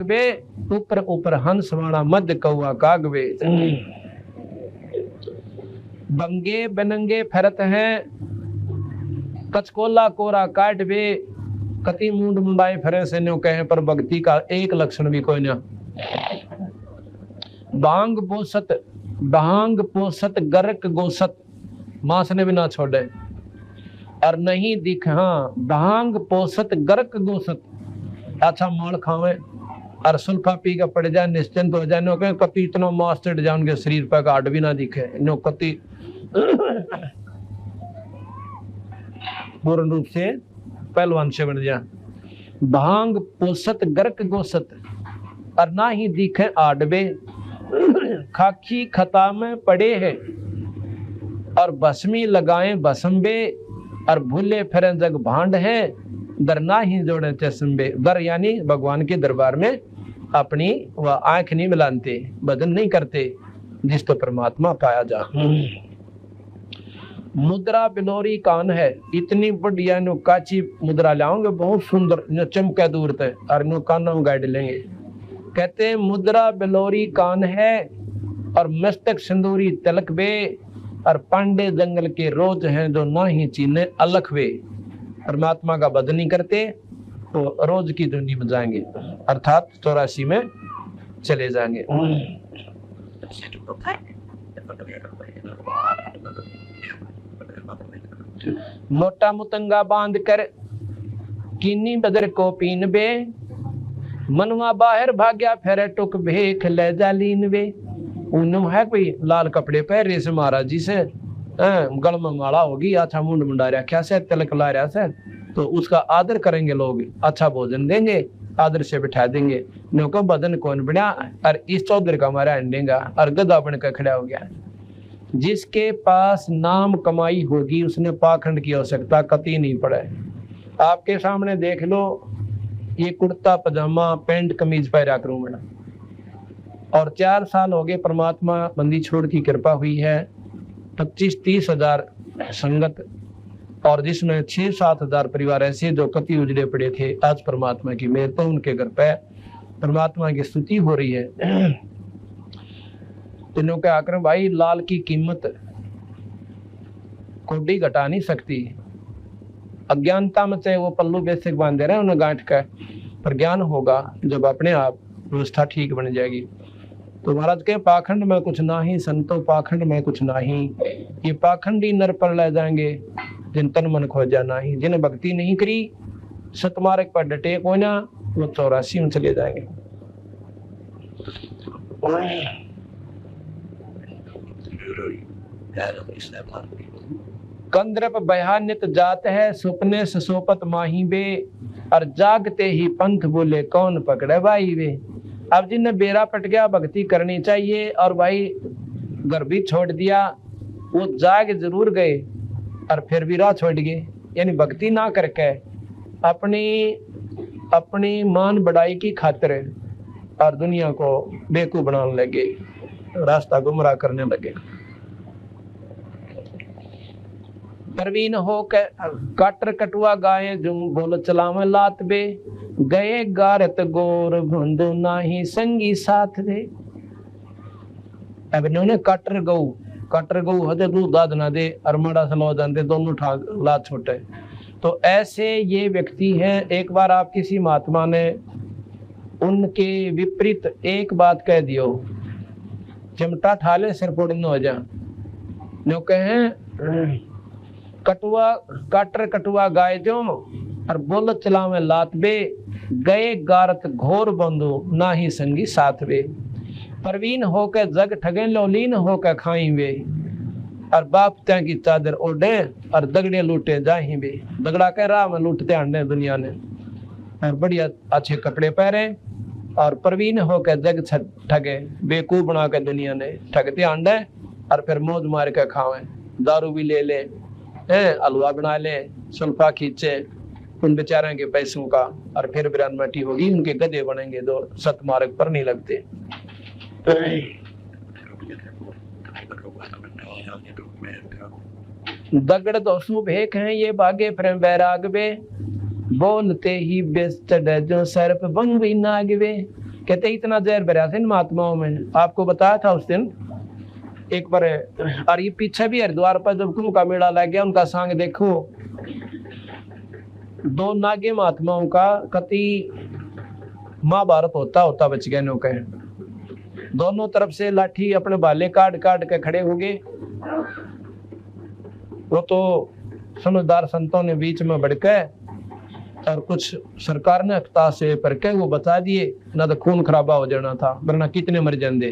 बे ऊपर ऊपर हंस वाणा मद कौआ कागवे। बंगे बनंगे फरत हैं कचकोला कोरा काट बे कति मुंड मुंडाए फरे से न्यों कहे पर भक्ति का एक लक्षण भी कोई ना। भांग पोसत गर्क गोसत मांस ने भी ना छोड़े और नहीं दिख। हाँ भांग पोसत गर्क गोसत अच्छा माल खावे और सुल्फा पी का पड़ जाए निश्चिंत हो जाए। नो कहे कति इतना मांस चढ़ जाए उनके शरीर पर गाढ़ भी ना दिखे। नो कति पूर्ण रूप से पहलवान से बन जा। भांग पोसत गर्क गोसत और ना ही दिखे आडबे खाकी खता में पड़े हैं और भस्मी लगाए भस्मबे और भूले फिरे जग भांड है दर ना ही जोड़े चश्मे। दर यानी भगवान के दरबार में अपनी वह आंख नहीं मिलाते भजन नहीं करते जिस तो परमात्मा पाया जा। मुद्रा बिलोरी कान है इतनी बढ़िया नो काची मुद्रा लाओगे बहुत सुंदर चमके दूर तक और नो कानों में गाइड लेंगे। कहते मुद्रा बिलोरी कान है और मस्तक सिंदूरी तिलक वे और पांडे जंगल के रोज हैं जो ना ही चीने अलख वे। परमात्मा का भजन नहीं करते तो रोज की धुनी में जाएंगे अर्थात 84 में चले जाएंगे। मोटा मुतंगा बांध कर कीनी बदर को पीन बे मनवा बाहर भाग्या फेरे टुक भेख ले जा लीन वे। उन्होंने है कोई लाल कपड़े पहरे से महाराज जी से गल में माला होगी अच्छा मुंड मुंडा रखा से तिलक ला रहा से तो उसका आदर करेंगे लोग अच्छा भोजन देंगे आदर से बिठा देंगे। नो बदन कौन बना और इस चौधरी का हमारा अंडेगा और गधा बन कर खड़ा हो गया। जिसके पास नाम कमाई होगी उसने पाखंड की आवश्यकता कतई नहीं पड़े। आपके सामने देख लो ये कुर्ता पजामा पैंट कमीज पहरा करूं मैं और 4 साल हो गए परमात्मा बंदी छोड़ की कृपा हुई है 25-30 हजार संगत और जिसमें 6-7 हजार परिवार ऐसे जो कति उजड़े पड़े थे आज परमात्मा की मेहर तो उनके घर पे परमात्मा की स्तुति हो रही है। तीनों के आकर भाई लाल की कीमत कोडी घटा नहीं सकती। अज्ञानता में चाहे वो पल्लू बेसिक बांध रहे हैं उन्हें गांठ का पर ज्ञान होगा जब अपने आप व्यवस्था ठीक बन जाएगी। तो महाराज के पाखंड में कुछ ना ही संतो पाखंड में कुछ ना ही ये पाखंडी नर पर ले जाएंगे जिन तन मन खोजा ना ही जिन्हें भक्ति नहीं करी सतमार्ग पर डटे को ना वो 84 में चले जाएंगे। कंद्रप बयानित जात है सुपने से सोपत माही बे और जागते ही पंथ बोले कौन पकड़े भाई वे। अब जिन्हें बेरा पट गया भक्ति करनी चाहिए और भाई घर भी छोड़ दिया वो जाग जरूर गए और फिर भी राह छोड़ गए यानी भक्ति ना करके अपनी मान बढ़ाई की खातिर और दुनिया को बेवकूफ बनाने लगे रास्ता गुमराह करने लगे। प्रवीण हो के काटर कटुआ गाये जो बोल चलावे लात बे गए गारत गोर भुंदो नाही संगी साथ रे। अब इन्होंने काटर गऊ हदे दूध दाद ना दे और मड़ा सलो जाते दोनों लात छोटे। तो ऐसे ये व्यक्ति हैं। एक बार आप किसी महात्मा ने उनके विपरीत एक बात कह दियो चिमटा ठाले सिर फोड़ न हो जा नो कहे कटुआ गाय जो और बोल चलावे लात बे गए गारत घोर बंधु ना ही संगी साथ वे। प्रवीण होकर जग ठगे लोलीन होकर खाई वे और बाप त्या की चादर ओढ़े और दगड़े लूटे जाही वे। दगड़ा कह रहा मैं लूटते आंडे दुनिया ने और बढ़िया अच्छे कपड़े पहने और प्रवीण होकर जग ठगे बेकूफ बना के दुनिया ने ठगते आंडे और फिर मौज मार के खावे दारू भी ले ले हलवा बना ले सुल्फा खींचे उन बेचारों के पैसों का और फिर बिरान मटी होगी उनके गधे बनेंगे जो सतमार्ग पर नहीं लगते। दगड़ दोसु भेक हैं ये बागे प्रेम बैराग बे बोलते ही बेस्ट जो सर्प बंग भी नाग वे। कहते इतना जहर भरा था इन महात्माओं में। आपको बताया था उस दिन एक बार, और ये पीछे भी हरिद्वार पर जब कुंभ का मेला लग गया, उनका सांग देखो, 2 नागे महात्माओं का कति महाभारत होता होता बच गए नौके। दोनों तरफ से लाठी अपने भाले काट काट के खड़े हो गए। वो तो समझदार संतों ने बीच में बढ़कर और कुछ सरकार ने हफ्ता से पर के वो बता दिए, ना तो खून खराबा हो जाना था, वरना कितने मर जाते।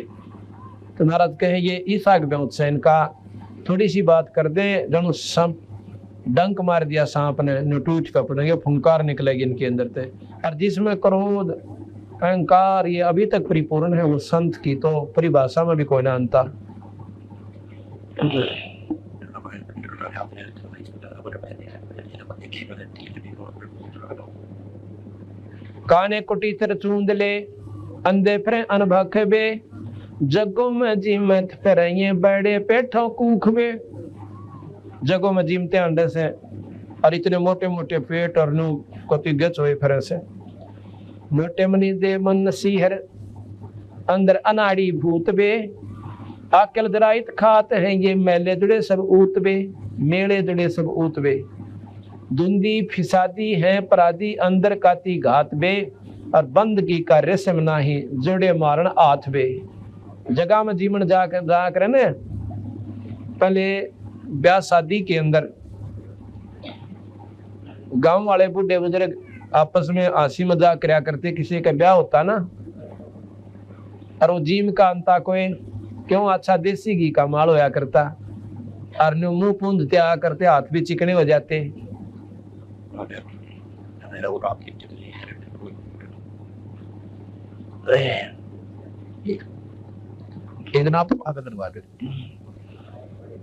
तो महाराज कहे ये ईसा के बहुत से इनका थोड़ी सी बात कर दे, जनो सांप डंक मार दिया सांप ने, टूट का पड़ेंगे, फुंकार निकलेगी इनके अंदर से। और जिसमें क्रोध अहंकार ये अभी तक परिपूर्ण है, वो संत की तो परिभाषा में भी कोई ना अंता। काने कुटीतर चूंद ले अंधे फिर अनभखबे, जगों में जीमत फिर ये बड़े पेठों कूखबे। जगों में जीमते अंडे से और इतने मोटे मोटे पेट और नु कति गच हुए फिर से। मोटे मनी दे मन नसीहर अंदर अनाड़ी भूत बे, आकल दराइत खात है ये मेले जुड़े सब ऊतबे, मेले जुड़े सब ऊतबे। धुंधी फिसादी है पराधी अंदर काती घात बे, और बंदगी का रेशम नाही जुड़े मारण आथ बे। जगह में जीवन जाकर न पहले ब्याह शादी के अंदर गांव वाले बूढ़े बुजुर्ग आपस में हंसी मजाक करया करते, किसी का ब्याह होता ना और वो जीम का अंता कोई क्यों अच्छा देसी घी का माल होया करता, और मुंह पूंजते आ करते, हाथ भी चिकने हो जाते।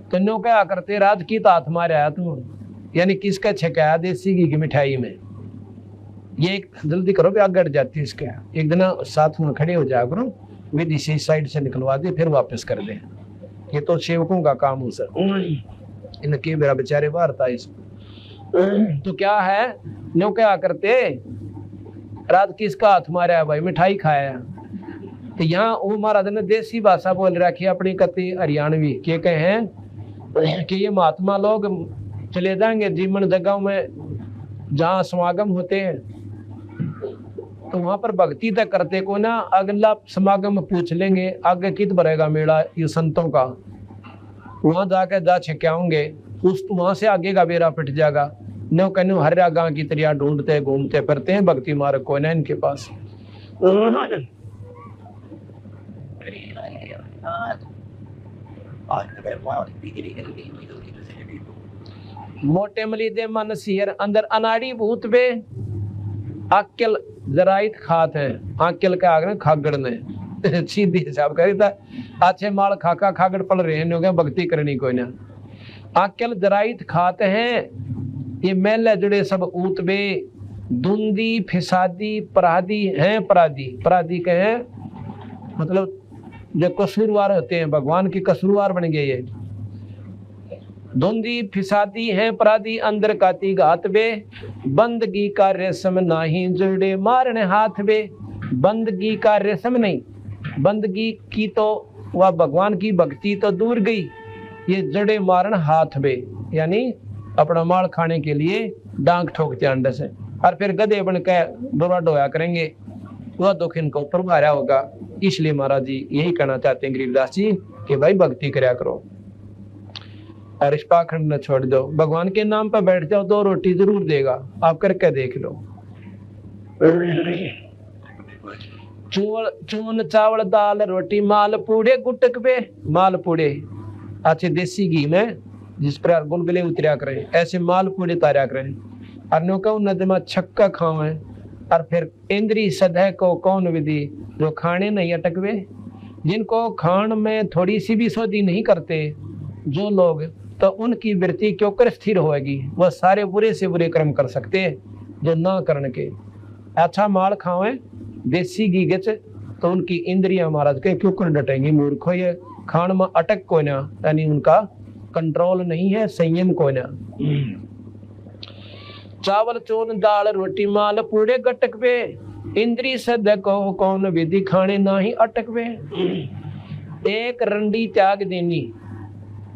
तो क्या करते, रात की तो हाथ मारे आया तू, यानी किसका छकाया देसी घी की मिठाई में। ये एक जल्दी करो भी आगे जाती है इसके, एक दिन साथ में खड़े हो जाया करो, विधि से साइड से निकलवा दे फिर वापस कर दे। ये तो सेवकों का काम हो सर, इनके मेरा बेचारे बाहर था इस। तो क्या है नो क्या करते, रात किसका हाथ मारा भाई, मिठाई खाया। तो यहाँ वो महाराज ने देसी भाषा बोल रखी अपनी कति हरियाणवी, के कहे हैं कि ये महात्मा लोग चले जाएंगे जीवन जगह में जहाँ समागम होते हैं, तो वहां पर भक्ति तक करते को ना, अगला समागम में पूछ लेंगे आगे कित भरेगा मेला ये संतों का, वहां जाकर जा छक्याओगे, उस वहां से आगे का बेरा पिट जाएगा। नो कहने हर गांव की तरह ढूंढते घूमते फिरते हैं, भक्ति मार्ग को ना इनके पास। मोटे मली दे मन सियर अंदर अनाड़ी भूत बे, आकल जराइत खात है। आकल का आगे खागड़ ने सीधी हिसाब करता, अच्छे माल खाका खागड़ पड़ रहे हैं, भक्ति करनी कोई ना। आकल जराइत खात है ये मेले जुड़े सब ऊत बे, धुंधी फिसादी पराधी हैं। पराधी के हैं मतलब जो कसूरवार होते हैं, भगवान की कसूरवार बन गए ये। धुंधी फिसादी है पराधी अंदर काती घात बे, बंदगी का रेशम नाही जुड़े मारने हाथ बे। बंदगी का रेशम नहीं, बंदगी की तो वह भगवान की भक्ति तो दूर गई, ये जड़े मारन हाथ बे, यानी अपना माल खाने के लिए डांग ठोकते अंडे से, और फिर गधे बन के डोरा डोया करेंगे, वह दुख इनको ऊपर भारा होगा। इसलिए महाराज जी यही कहना चाहते हैं गरीबदास जी कि भाई भक्ति करया करो और इस पाखंड न छोड़ दो, भगवान के नाम पर बैठ जाओ, 2 रोटी जरूर देगा, आप करके देख लो। चून चावल दाल रोटी माल पूड़े गुटक पे, माल पूड़े अच्छे देसी घी में जिस पर गुलगुले उतरिया करें, ऐसे माल पूड़े तारा करें, और नो कहूँ नदमा छक्का खावे, और फिर इंद्री सदह को कौन विधि जो खाने नहीं अटकवे। जिनको खान में थोड़ी सी भी सोधी नहीं करते जो लोग, तो उनकी वृत्ति क्यों कर स्थिर होगी, वह सारे बुरे से बुरे कर्म कर सकते हैं जो ना करने के। अच्छा माल खावे देसी घी गच, तो उनकी इंद्रियां महाराज के क्यों कर डटेंगी, मूर्खो ये खान में अटक को ना, यानी उनका कंट्रोल नहीं है, संयम को ना। चावल चोन दाल रोटी माल पूड़े गटक पे, इंद्री सद को कौन विधि खाने ना ही अटकवे। एक रंडी त्याग देनी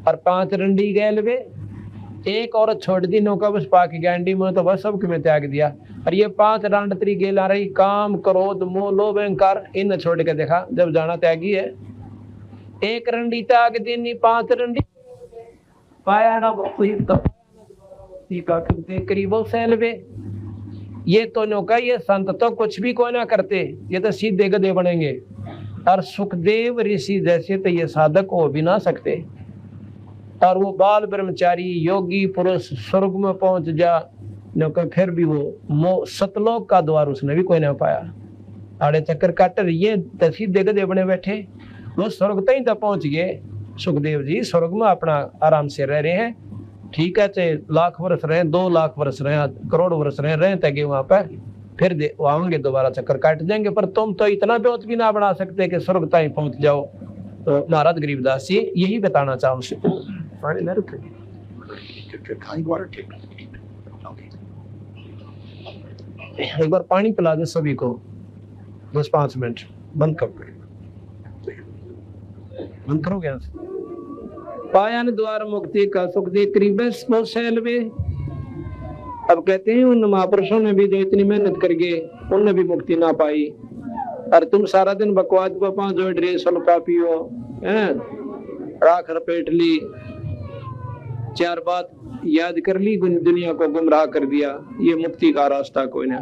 और 5 रंडी गैलवे, एक औरत छोड़ दी नौका बस पाक गैंडी में तो बस सबके में त्याग दिया। और ये 5 रांडत्री गेला रही, काम क्रोध मोह लोभ अहंकार, इन छोड़ के देखा जब जाना त्यागी है। एक रंडी त्याग देनी 5 रंडी पाया ना करीबो सैलवे। ये तो नौका ये संत तो कुछ भी कोई ना करते, ये तो सीधे गधे बनेंगे। और सुखदेव ऋषि जैसे तो ये साधक हो भी ना सकते। और वो बाल ब्रह्मचारी योगी पुरुष स्वर्ग में पहुंच जा नौका, फिर भी वो सतलोक का द्वार उसने भी कोई ना पाया। आड़े चक्कर काट ये तो सीधे गधे बने बैठे, वो स्वर्ग तक तो पहुंच गए। सुखदेव जी स्वर्ग में अपना आराम से रह रहे हैं, ठीक है, चाहे लाख वर्ष रहे, 2 लाख वर्ष रहे, करोड़ वर्ष रहे तक वहां पर, फिर आएंगे दोबारा चक्कर काट जाएंगे। पर तुम तो इतना बेवत भी ना बना सकते कि स्वर्ग तक पहुंच जाओ। तो महाराज गरीबदास जी यही बताना चाहूँ। पानी न रुके, एक बार पानी पिला दे सभी को, बस 5 मिनट। बंद करो क्या? पाया न द्वार मुक्ति का सुख दे करीब सैलवे। अब कहते हैं उन महापुरुषों ने भी जो इतनी मेहनत कर गए उनने भी मुक्ति ना पाई। और तुम सारा दिन बकवाद को 5 जोड़ रहे, सल्फा पियो, राख रपेट ली, 4 बात याद कर ली, दुनिया को गुमराह कर दिया। ये मुक्ति का रास्ता कोई ना।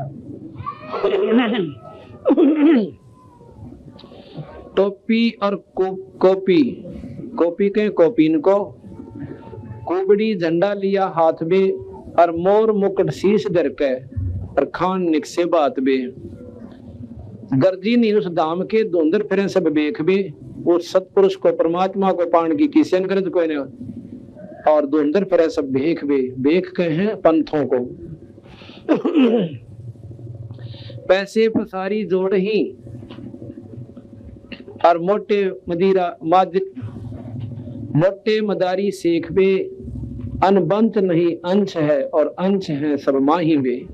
टोपी और कॉपी, कॉपी के कॉपीन को, कुबड़ी झंडा लिया हाथ में और मोर मुकुट शीश धर के और खान निकसे बात बे। गर्जी नहीं उस धाम के धुंधर फिरे सब बेख बे। उस सतपुरुष को परमात्मा को पान की किसी करत कोई नहीं, और धुंधर फिरे सब बेख बे। बेख के हैं पंथों को। पैसे पसारी जोड़ ही और मोटे मदारी सेख बे। अनबंत नहीं अंश है और अंश है सब माही वे।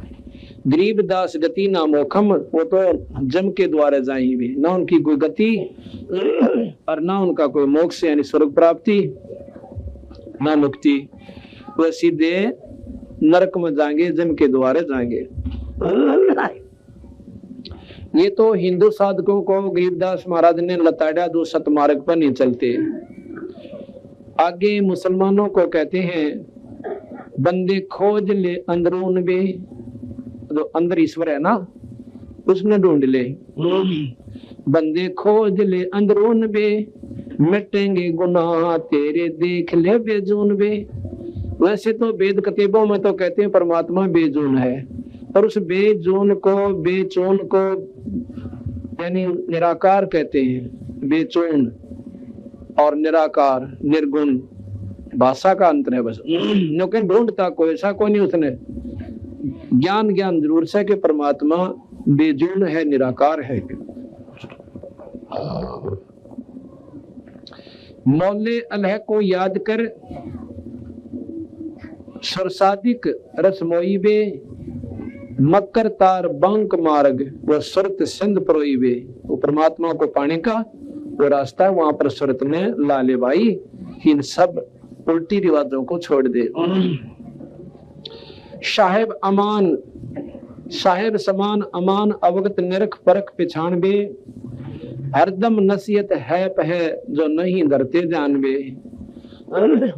गरीबदास गति ना मोखम, वो तो जम के द्वारा जाही वे। ना उनकी कोई गति और ना उनका कोई मोक्ष यानी स्वर्ग प्राप्ति ना मुक्ति, वो सीधे नरक में जाएंगे, जम के द्वारा जाएंगे। ये तो हिंदू साधकों को गरीबदास महाराज ने लताड़ा, दो सतमार्ग पर नहीं चलते। आगे मुसलमानों को कहते हैं बंदे खोज ले अंदरून बे, तो अंदर ईश्वर है ना, उसने ढूंढ ले। बंदे खोज ले अंदरून बे, मिटेंगे गुनाह तेरे देख ले बेजून बे। वैसे तो वेद कतीबों में तो कहते हैं परमात्मा बेजून है, और उस बेजून को बेचून को यानी निराकार कहते हैं। बेचून और निराकार निर्गुण भाषा का अंतर है बस। क्योंकि ढूंढता कोई ऐसा कोई नहीं, उसने ज्ञान जरूर से कि परमात्मा बेजून है, निराकार है। मौले अलह को याद कर सरसादिक रसमोई बे। मकर तार बंक मार्ग वो सुरत सिंध प्रोई बे। वो परमात्मा को पाने का वो रास्ता है, वहां पर सुरत ने लाले भाई इन सब उल्टी रिवाजों को छोड़ दे। साहेब अमान साहेब समान अमान अवगत निरख परख पिछाण बे। हरदम नसीहत है पह जो नहीं डरते जान बे।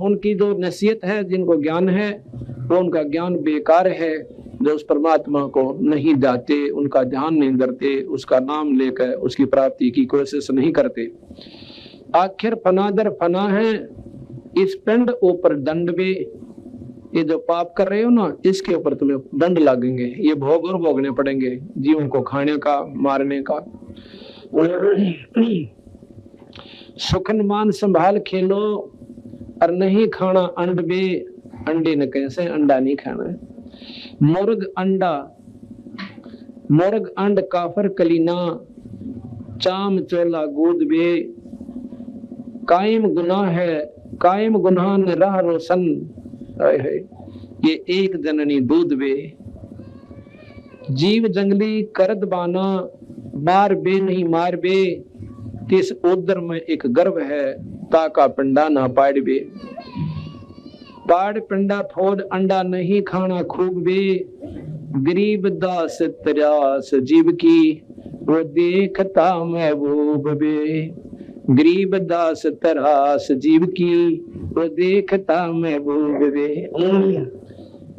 उनकी जो नसीहत है, जिनको ज्ञान है, वो उनका ज्ञान बेकार है। जो उस परमात्मा को नहीं जाते, उनका ध्यान नहीं करते, उसका नाम लेकर उसकी प्राप्ति की कोशिश नहीं करते। आखिर फनादर फना है इस पिंड ऊपर दंड बे। ये जो पाप कर रहे हो ना, इसके ऊपर तुम्हें दंड लगेंगे, ये भोग और भोगने पड़ेंगे, जीवों को खाने का मारने का। सुखन मान संभाल खेलो और नहीं खाना अंड बे। अंडे न कैसे, अंडा नहीं खाना है। मुर्ग अंडा मुर्ग अंड काफर कलीना चाम चोला गोद बे। कायम गुनाह है कायम गुनाह न राह रोशन है। ये एक जननी दूध बे। जीव जंगली करद बाना, मार बे नहीं मार बे, तिस उदर में एक गर्भ है, ताका पिंडा ना पाड़ बे। पाड़ पिंडा फोड़ अंडा नहीं खाना खूब बे, गरीब दास तरास जीव की, वो देखता महबूब बे। गरीब दास तरास जीव की, वो देखता महबूब बे।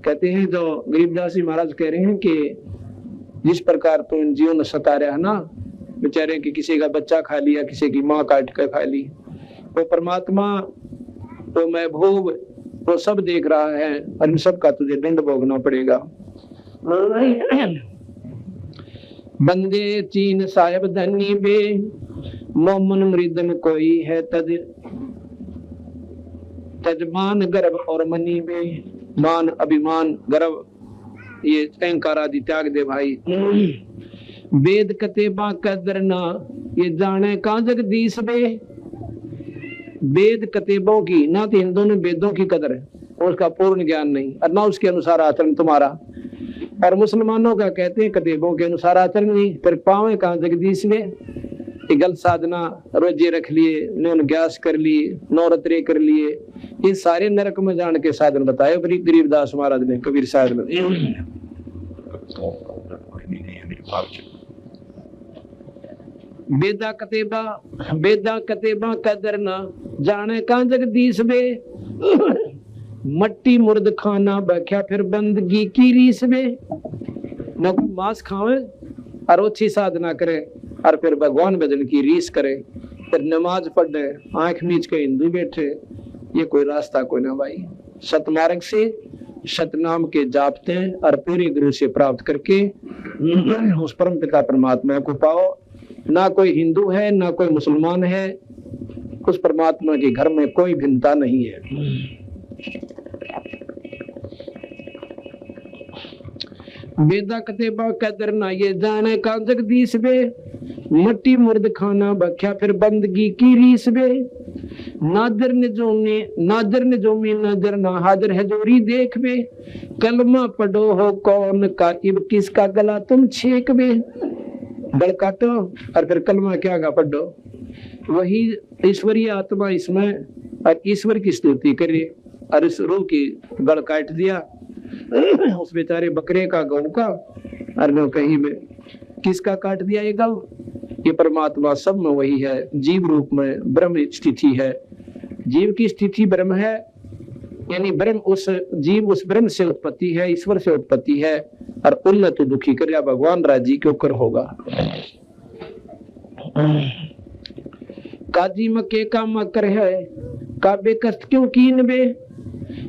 कहते हैं जो गरीबदास जी महाराज कह रहे हैं कि जिस प्रकार तो इन जीवन सता रहा है ना, बेचारे कि किसी का बच्चा खा लिया, किसी की माँ काट कर खा ली, वो परमात्मा वो महबूब वो सब देख रहा है और इन सब का तुझे दंड भोगना पड़ेगा। बंदे चीन साहेब धनी बे, मोमन मृदन कोई है तज, तजमान गर्भ और मनी बे। मान अभिमान गर्व ये अहंकार आदि त्याग दे भाई। वेद कतेबा कदरना, ये जाने का जगदीश बे। वेद कतेबों की ना तो हिंदुओं ने वेदों की कदर है, उसका पूर्ण ज्ञान नहीं, और ना उसके अनुसार आचरण तुम्हारा। और मुसलमानों का कहते हैं कतेबों के अनुसार आचरण नहीं, फिर पावे कहाँ जगदीश में। गलत साधना रोजे रख लिए, नौन ग्यास कर लिए, नौरत्रे कर लिए, ये सारे नरक में जान के साधन बताए गरीबदास महाराज ने, कबीर साहब ने। बेदा कतेबा कदरना, जाने का जगदीश बे। मट्टी मुर्द खाना बख्या फिर बंदगी की रीस में। न मांस खावे और अच्छी साधना करे और फिर भगवान भजन की रीस करे, फिर नमाज पढ़े, आंख मीच के हिंदू बैठे, ये कोई रास्ता कोई ना भाई। सतमार्ग से सतनाम के जापते और पूरी गुरु से प्राप्त करके उस परम पिता परमात्मा को पाओ। ना कोई हिंदू है ना कोई मुसलमान है, उस परमात्मा के घर में कोई भिन्नता नहीं है। वेदा कतेबा कदरना, ये जाने का जगदीश बे। मट्टी मुर्द खाना बख्या फिर बंदगी की रीस बे। नादर ने जोमी नजर ना हाजिर है जोरी देख बे। कलमा पढ़ो हो कौन का इब किसका गला तुम छेक बे। गल काटो और फिर कलमा क्या गा पढ़ो, वही ईश्वरीय आत्मा इसमें और ईश्वर की स्तुति करे। और इस रूह की गल काट दिया उस बेचारे बकरे का गौ का, और न कहीं में किसका काट दिया ये गौ। ये परमात्मा सब में वही है, जीव रूप में ब्रह्म स्थिति है। जीव की स्थिति ब्रह्म है, यानी ब्रह्म उस जीव उस ब्रह्म से उत्पत्ति है, ईश्वर से उत्पत्ति है। और उन्नत दुखी कर भगवान राजी के ऊपर होगा। काजी मके का मकर है, काबे कष्ट क्यों कीन बे।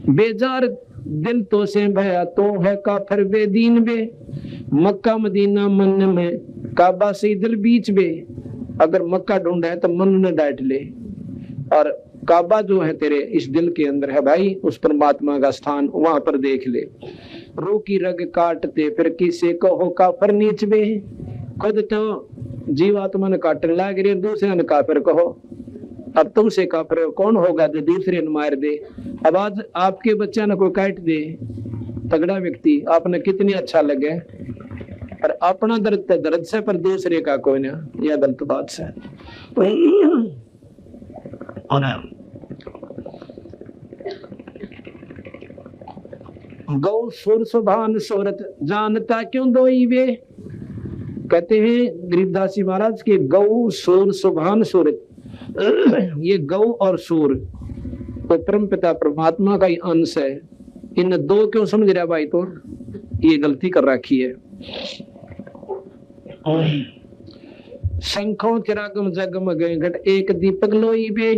बेजार दिल तो से भया तो है काफर बेदीन बे। मक्का मदीना मन में काबा से दिल बीच बे। अगर मक्का ढूंढा है तो मन ने डांट ले, और काबा जो है तेरे इस दिल के अंदर है भाई, उस परमात्मा का स्थान वहां पर देख ले। रूह की रग काटते फिर किसे कहो काफर नीच बे। खुद तो जीवात्मा ने काटने लग रहे, दूसरे ने काफिर कहो। अब तुमसे काफिर कौन होगा जो दूसरे ने मार दे। अब आज आपके बच्चा ने कोई काट दे, तगड़ा व्यक्ति, आपने कितनी अच्छा लगे, पर अपना दर्द से पर दूसरे का कोई ना, यह गलत बात से। गौ सुर सुभान सूरत जानता क्यों दोई वे। कहते हैं गरीबदास जी महाराज के गौ सुर सुभान सूरत, ये गौ और सूर तो परम पिता परमात्मा का ही अंश है। इन दो क्यों समझ रहा भाई, तो ये गलती कर रखी है। शंखों चिरागम जगमग घट एक दीपक लोई बे।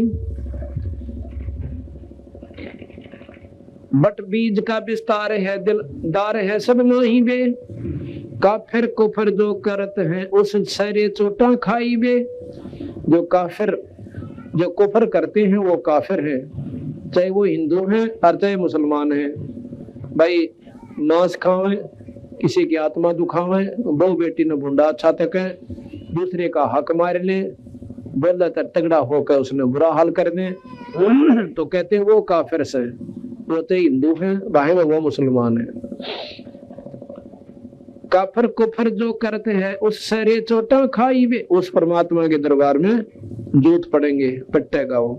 बट बीज का विस्तार है दिलदार है सब नहीं बे। काफिर कुफर जो करत है उस सारे चोटा खाई बे। जो काफिर जो कुफर करते हैं वो काफिर है, चाहे वो हिंदू हैं और चाहे मुसलमान हैं। भाई मांस खावे, किसी की आत्मा दुखावे, बहु बेटी ने भूंडा अच्छा तक है, दूसरे का हक मार ले, बोला तगड़ा होकर उसने बुरा हाल कर दे, तो कहते हैं वो काफिर से। वो तो हिंदू है, भाई में वो मुसलमान है। काफर कुफर जो करते हैं उस सरे चोटा खाई वे, उस परमात्मा के दरबार में जूत पड़ेंगे पट्टे गाओ।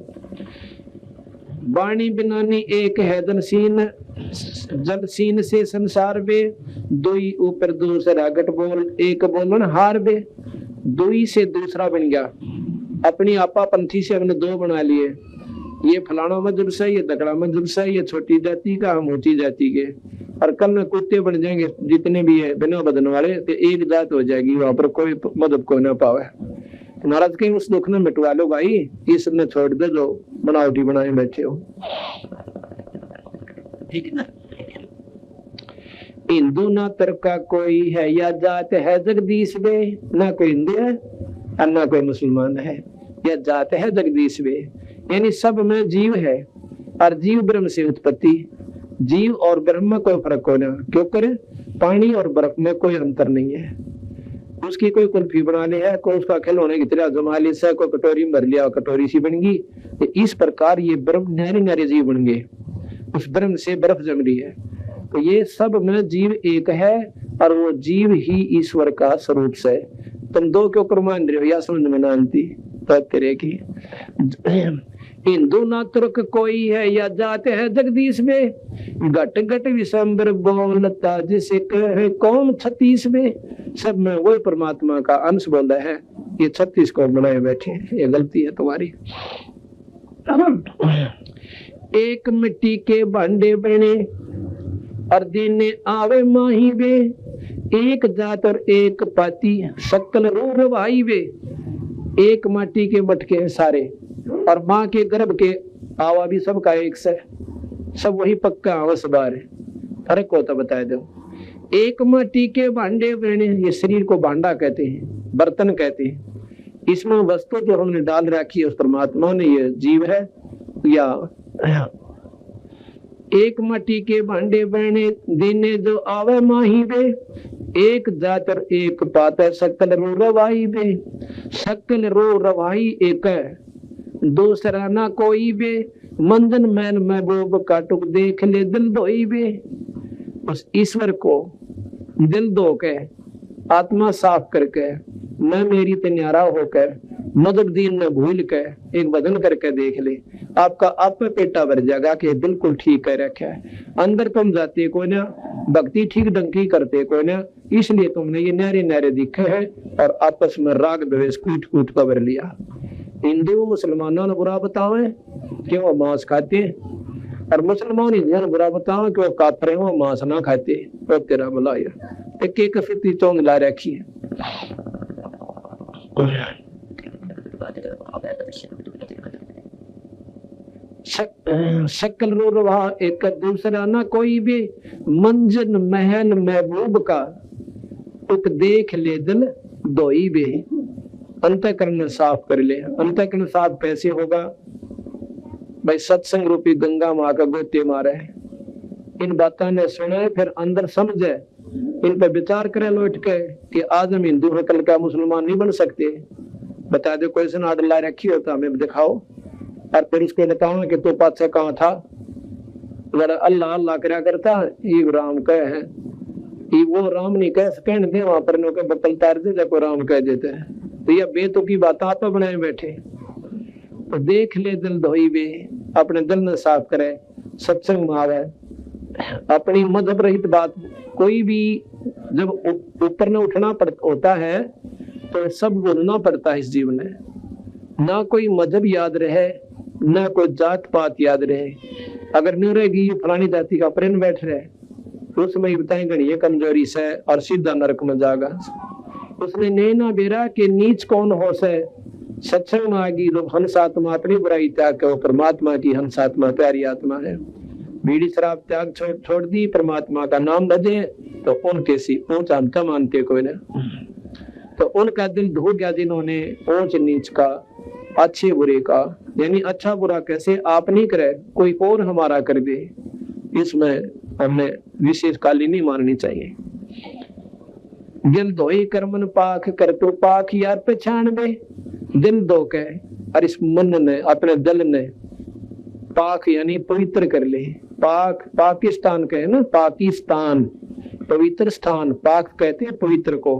वाणी बिनानी एक है जनसीन, जल सीन से संसार बे, दुई ऊपर दूसरा घट बोल, एक बोलन हार बे। दुई से दूसरा बन गया, अपनी आपा पंथी से हमने दो बना लिए, ये फलाना मजहब से, ये दकड़ा मजहब से, ये छोटी जाति का, हम ऊंची जाति के, और कल में कुत्ते बन जाएंगे जितने भी है बिना बदन वाले, तो एक जात हो जाएगी, वहां पर कोई मदद को ना पावे। नाराज कहीं उस दुख ने मिटवा लो भाई, इस ने छोड़ दे जो बनावटी बनाए बैठे हो, ठीक है ना। हिंदू ना तरका कोई है या जात है जगदीश वे, ना कोई हिंदू है और ना कोई मुसलमान है, या जात है जगदीश वे, यानी सब में जीव है और जीव ब्रह्म से उत्पत्ति। जीव और ब्रह्म में कोई फर्क हो ना, क्यों करे, पानी और बर्फ में कोई अंतर नहीं है। उसकी कोई कुल्फी बना ले है, कोई उसका खिलौने की तरह जमा ले से, कोई कटोरी में भर लिया कटोरी सी बन गई। तो इस प्रकार ये ब्रह्म नारे नारे जीव बन गए, उस ब्रह्म से बर्फ जम रही है। तो ये सब में जीव एक है और वो जीव ही ईश्वर का स्वरूप से। तुम दो क्यों कर मान रहे हो, या समझ में ना आती तो तेरे की। हिंदू ना तुर्क कोई है या जाते है जगदीश में, घट घट विशंबर बोलता जिसे कहे कौन 36 में, सब में वही परमात्मा का अंश बोल रहा है। ये 36 को बनाए बैठे, ये गलती है तुम्हारी। एक मिट्टी के भांडे बने और दिन आवे माही वे, एक जात और एक पाती सकल रूर भाई वे। एक माटी के मटके हैं सारे, और माँ के गर्भ के आवा भी सबका एक से, सब वही पक्का आवस बार है, फर्क होता बता दो। एक माटी के भांडे बने, ये शरीर को भांडा कहते हैं, बर्तन कहते हैं। इसमें वस्तु जो हमने डाल रखी है उस परमात्मा ने, ये जीव है या एक माटी के भांडे बने देने जो आवे माही वे, एक जात और एक पात है सकल रो रवाई वे। सकल रो रवाई एक है, दूसरा ना कोई वे। मंजन मैन महबूब काटुक देख ले दिल धोई वे। उस ईश्वर को दिल धो के, आत्मा साफ करके, मैं मेरी ते न्यारा होकर, मदद दीन में भूल के एक बदन करके देख ले, आपका आप पेटा भर जाएगा कि बिल्कुल ठीक कह रखा है। अंदर तुम जाते को ना, भक्ति ठीक ढंग की करते को ना, इसलिए तुमने ये नारे नारे दिखे हैं और आपस में राग द्वेष कूट कूट का भर लिया। हिंदू मुसलमानों ने बुरा बतावे कि वो मांस खाते हैं, और मुसलमान हिंदुओं ने बुरा बतावे कि वो काफिर हैं, वो मांस ना खाते। तो तेरा भला एक एक फिती चोंग ला रखी है। शक्ल रो रहा एक दूसरा ना कोई भी, मंजन महल महबूब का उक देख ले दिल दोई बे। अंतःकरण साफ कर ले। अंतःकरण साफ कैसे होगा भाई, सत्संग रूपी गंगा माँ का गोते मारे, इन बातों ने सुने, फिर अंदर समझे, इन पे विचार करे लौट के कि आज हम हिंदू है कल का मुसलमान नहीं बन सकते। बता दो कोई सन आडर ला रखी हो तो हमें दिखाओ, और फिर उसको बताओ कि तू पास कहाँ था, अल्लाह अल्लाह करा करता, ये राम कह है, ये वो राम नहीं कह सकते दे वहां पर नो के बकल तार दे जब राम कह देते हैं। तो ये बेतु की बात आप बनाए बैठे। तो देख ले दिल धोई वे, अपने दिल में साफ करे, सत्संग में आवे, अपनी मजहब रहित बात कोई भी जब ऊपर न उठना होता है तो सब बोलना पड़ता है इस जीवन में। ना कोई मजहब याद रहे, ना कोई जात पात याद रहे। अगर नहीं रहेगी ये फलानी जाति का प्रेम बैठ रहे तो उसमें बताएंगे ये कमजोरी से और सीधा नरक में जाएगा। उसने नैना बेरा के नीच कौन हो से, सत्संग में आगी तो हंसात्मा अपनी बुराई त्याग के वो परमात्मा की हंसात्मा प्यारी आत्मा है। बीड़ी शराब त्याग छोड़ दी, परमात्मा का नाम लजे तो उनके सी ऊंचा अंत मानते कोई ने। तो उनका दिल धो गया जिन्होंने ऊंच नीच का, अच्छे बुरे का, यानी अच्छा बुरा कैसे आप नहीं करे कोई और हमारा कर दे, इसमें हमें विशेष काली नहीं माननी चाहिए। दिल धोई कर्मन पाख कर तो पाख यार पहचान में, दिल धो के और इस मन ने अपने दिल ने पाक यानी पवित्र कर ले। पाक पाकिस्तान के है ना, पाकिस्तान पवित्र स्थान, पाक कहते हैं पवित्र को।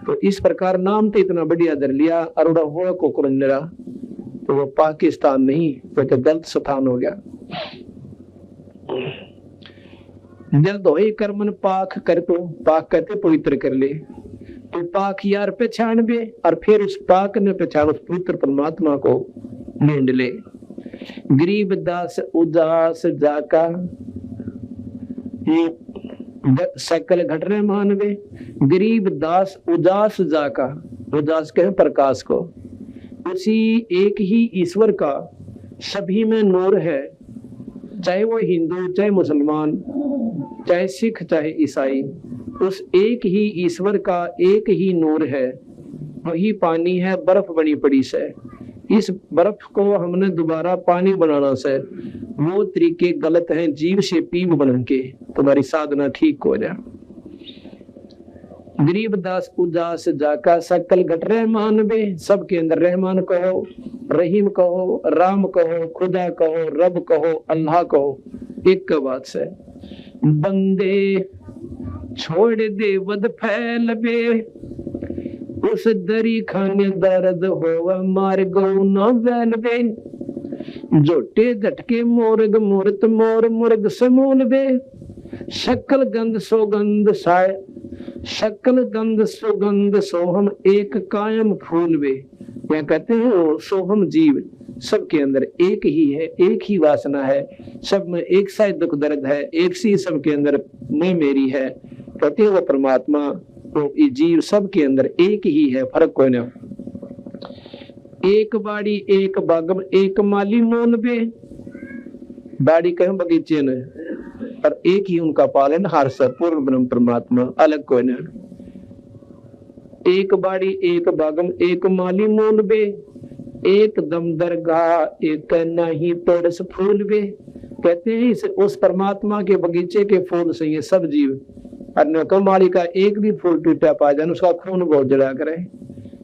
तो इस प्रकार नाम तो इतना बढ़िया धर लिया, अरुड़ा हुआ को कुरंजरा, तो वो पाकिस्तान नहीं, वो तो गलत स्थान हो गया। जल धोए कर्मन पाक कर, तो पाक कहते पवित्र कर ले, तो पाक यार पहचानबे, और फिर उस पाक ने पहचान उस पवित्र परमात्मा को ढूंढ ले। गरीब दास उदास जाका, सकल घट रहे मानवे, गरीब दास उदास जाका, उदास कहे प्रकाश को, उसी एक ही ईश्वर का सभी में नूर है, चाहे वो हिंदू, चाहे मुसलमान, चाहे सिख, चाहे ईसाई, उस एक ही ईश्वर का एक ही नूर है, वही पानी है, बर्फ बनी पड़ी से। इस बर्फ को हमने दोबारा पानी बनाना से, वो तरीके गलत हैं, जीव से पीव बन के तुम्हारी साधना ठीक हो जाए। गरीब दास उदास जाका, सकल घट रहमान बे, सबके अंदर रहमान कहो, रहीम कहो, राम कहो, खुदा कहो, रब कहो, अल्लाह कहो, एक का बात से। बंदे छोड़ दे वद फैल बे, उस दरी खाने दर्द होवा मार गौ न वैल बे, जोटे झटके मोरग मूर्त मोर मुर्ग समूल बे, शकल गंध सोगंध साय, शकल गंध सुगंध सोहम एक कायम फूल वे। क्या कहते हैं वो सोहम जीव सबके अंदर एक ही है, एक ही वासना है, सब में एक सा दुख दर्द है, एक सी सबके अंदर मैं मेरी है। कहते हैं वो परमात्मा, तो ये जीव सबके अंदर एक ही है, फर्क कोई ना। एक बाड़ी एक बागम एक माली मोल बे, बाड़ी कहे बगीचे ने, और एक ही उनका पालन हार से पूर्ण ब्रह्म परमात्मा, अलग कोई ना। एक बाड़ी एक बागम एक माली मोल बे, एक दम दरगाह एक नहीं तोड़स फूल बे। कहते हैं इस उस परमात्मा के बगीचे के फूल से ये सब जीव, और माली का एक भी फूल टूटा पा जाए उसका खून बहुत जड़ा करे,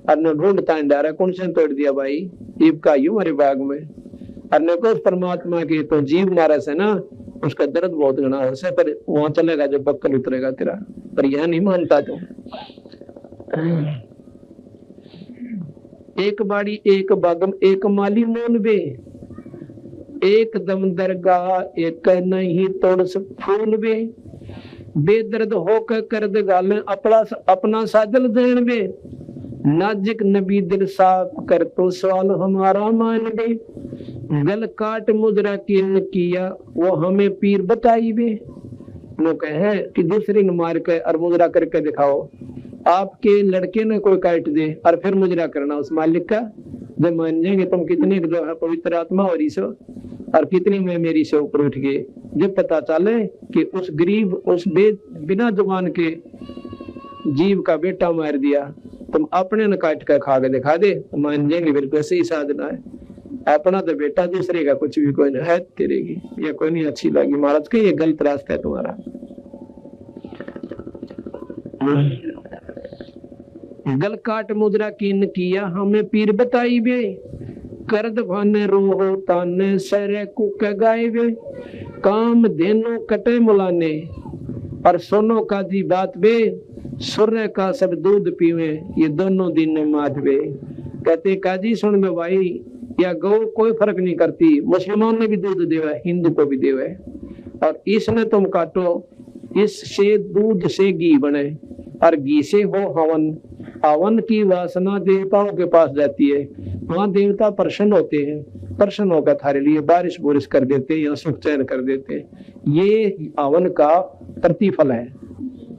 और ढूंढता डारा कौन से तोड़ दिया भाई, ईब का यू हमारे बाग में। और को उस परमात्मा के तो जीव मारा से ना उसका दर्द बहुत गना है, पर वहां चलेगा जब बक्कल उतरेगा तेरा, पर यह नहीं मानता तो। एक बाड़ी एक बागम एक माली मोल बे, एक दम दरगाह एक नहीं तोड़ फूल बे, बेदर्द होकर कर्द गाले अपना साजल देन बे, नाजिक नबी दिल साफ कर तो सवाल हमारा मान बे, गल काट मुजरा किया वो हमें पीर बताई बे। नो कहे कि दूसरी ने मार के और मुजरा करके दिखाओ, आपके लड़के ने कोई काट दे और फिर मुजरा करना उस मालिक का, जब मान जाएंगे तुम कितने जो है पवित्र आत्मा और ईशो, और कितनी में मेरी से ऊपर उठ गए। जब पता चले कि उस गरीब उस बिना जुबान के जीव का बेटा मार दिया, तुम अपने न काट कर खा के दिखा दे, मान जाएंगे बिल्कुल सही साधना है। अपना तो बेटा दूसरे का कुछ भी कोई है तेरे की, या कोई नहीं अच्छी लगी महाराज के, ये गलत रास्ता है तुम्हारा। गल काट मुद्रा कीन किया हमें पीर बताई बे, करद भाने रोहो ताने सरे कुक गाय बे, काम देनो कटे मुलाने और सोनो का दी बात बे, सुर का सब दूध पीवे ये दोनों दिन मात बे। कहते काजी सुन में भाई, या गौ कोई फर्क नहीं करती, मुसलमान ने भी दूध देवे, हिंदू को भी देवे, और इसने तुम काटो, इससे दूध से घी बने और घी से हो हवन। हवन की वासना देवताओं के पास जाती है, वहां देवता प्रसन्न होते हैं, प्रसन्न होकर थारे लिए बारिश बुरिश कर देते हैं या सुख चैन कर देते हैं। ये हवन का प्रतिफल है।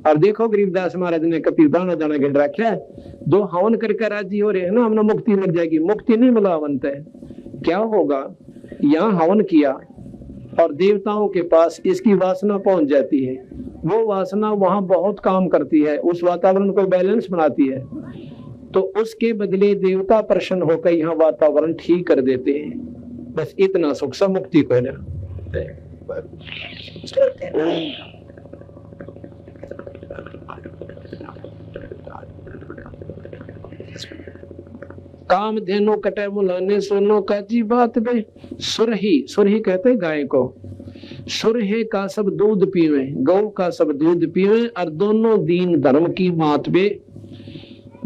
और देखो गरीबदास महाराज ने कभी दाना दाना गिन रखा है, दो हवन करके राजी हो रहे हैं ना, हमने मुक्ति मिल जाएगी, मुक्ति नहीं मिला हवन तय। क्या होगा, यहाँ हवन किया और देवताओं के पास इसकी वासना पहुंच जाती है, वो वासना वहां बहुत काम करती है, उस वातावरण को बैलेंस बनाती है, तो उसके बदले देवता प्रसन्न होकर यहाँ वातावरण ठीक कर देते हैं। बस इतना सुख सा मुक्ति को है ना। काम धेनु कटे मुलाने सोनो का जी बात बे, सुरही, सुरही कहते गाय को, सुरहे का सब दूध पीवे, गौ का सब दूध पीवे, और दोनों दीन धर्म की मातबे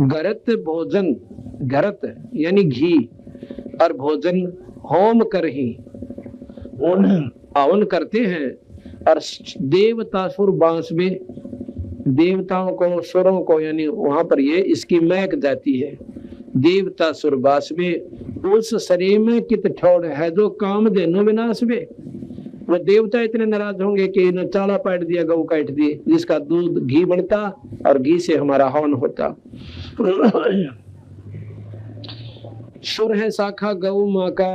घरत भोजन, घरत यानी घी, और भोजन होम कर ही हवन करते हैं। और देवता सुर बांस में, देवताओं को सुरों को यानी वहां पर ये इसकी महक जाती है। देवता सुर बास में उस शरीर में कित ठोड़ है जो काम देनो विनाश में। वो देवता इतने नाराज होंगे कि इन्हें चाला पाट दिया, गौ काट दिए, जिसका दूध घी बनता और घी से हमारा हवन होता। सुर है शाखा गौ माँ का,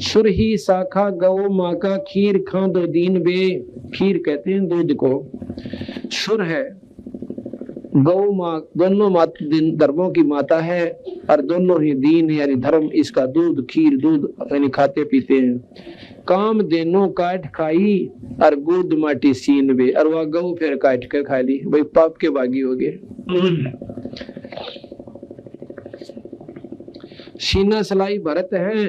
सुर ही शाखा गौ माँ का, खीर खा दो दीन बे, खीर कहते हैं दूध को। सुर है गौ माँ, दोनों धर्मों की माता है, और दोनों ही दीन यानी धर्म, इसका दूध खीर दूध यानी खाते पीते हैं। काम देनो काट खाई और गुद माटी सीन बे, और वह गौ फिर काट कर खा ली, भाई पाप के बागी हो गए। सीना सलाई भरत है,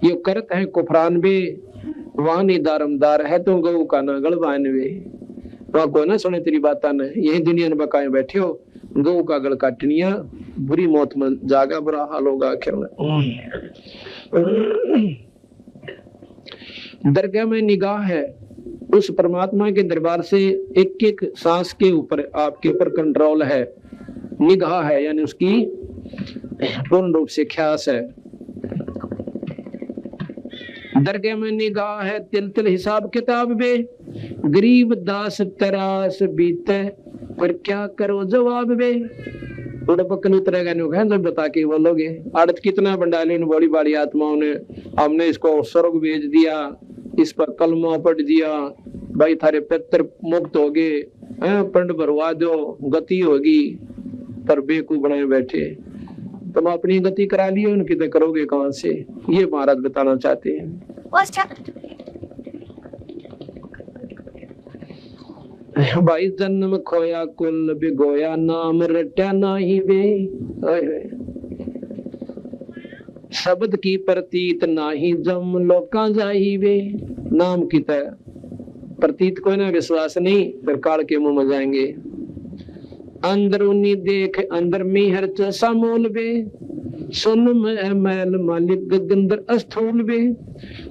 ये करत है कुफरान बे, वानी दारमदार है तो गौ का ना गलवान वे। वहां को ना सुने तेरी बात न, यही दुनिया में बकाए बैठे हो, गौ का गल काटनिया, बुरी मौत में जागा, बुरा हाल होगा आखिर में। दरगाह में निगाह है, उस परमात्मा के दरबार से एक एक सांस के ऊपर आपके ऊपर कंट्रोल है, निगाह है यानी उसकी पूर्ण रूप से ख्यास है। दरगाह में निगाह है, तिल तिल हिसाब किताब में, गरीब दास तरास बीते, पर क्या करो जवाब में। थोड़ा पक्कन उतरेगा नहीं, जब बता के बोलोगे। आड़त कितना बंडाले इन बड़ी बड़ी आत्माओं ने, हमने इसको स्वर्ग भेज दिया, इस पर कलमा पढ़ दिया, भाई थारे पितर मुक्त हो गए, पंड भरवा दो, गति होगी, पर बेकूफ बनाए बैठे। तुम अपनी गति करा लिए, उनकी तो करोगे कहां से, ये महाराज बताना चाहते हैं। भाई जन्म खोया कुल बिगोया, नाम रट्या नाही वे, शब्द की प्रतीत नाही जम लोका जाही वे। नाम की तरह प्रतीत कोई ना विश्वास नहीं, फिर काल के मुंह में जाएंगे। अंदरूनी देख अंदर में हर चसा मोल बे, सुन में मैल मालिक गगंदर अस्थूल बे,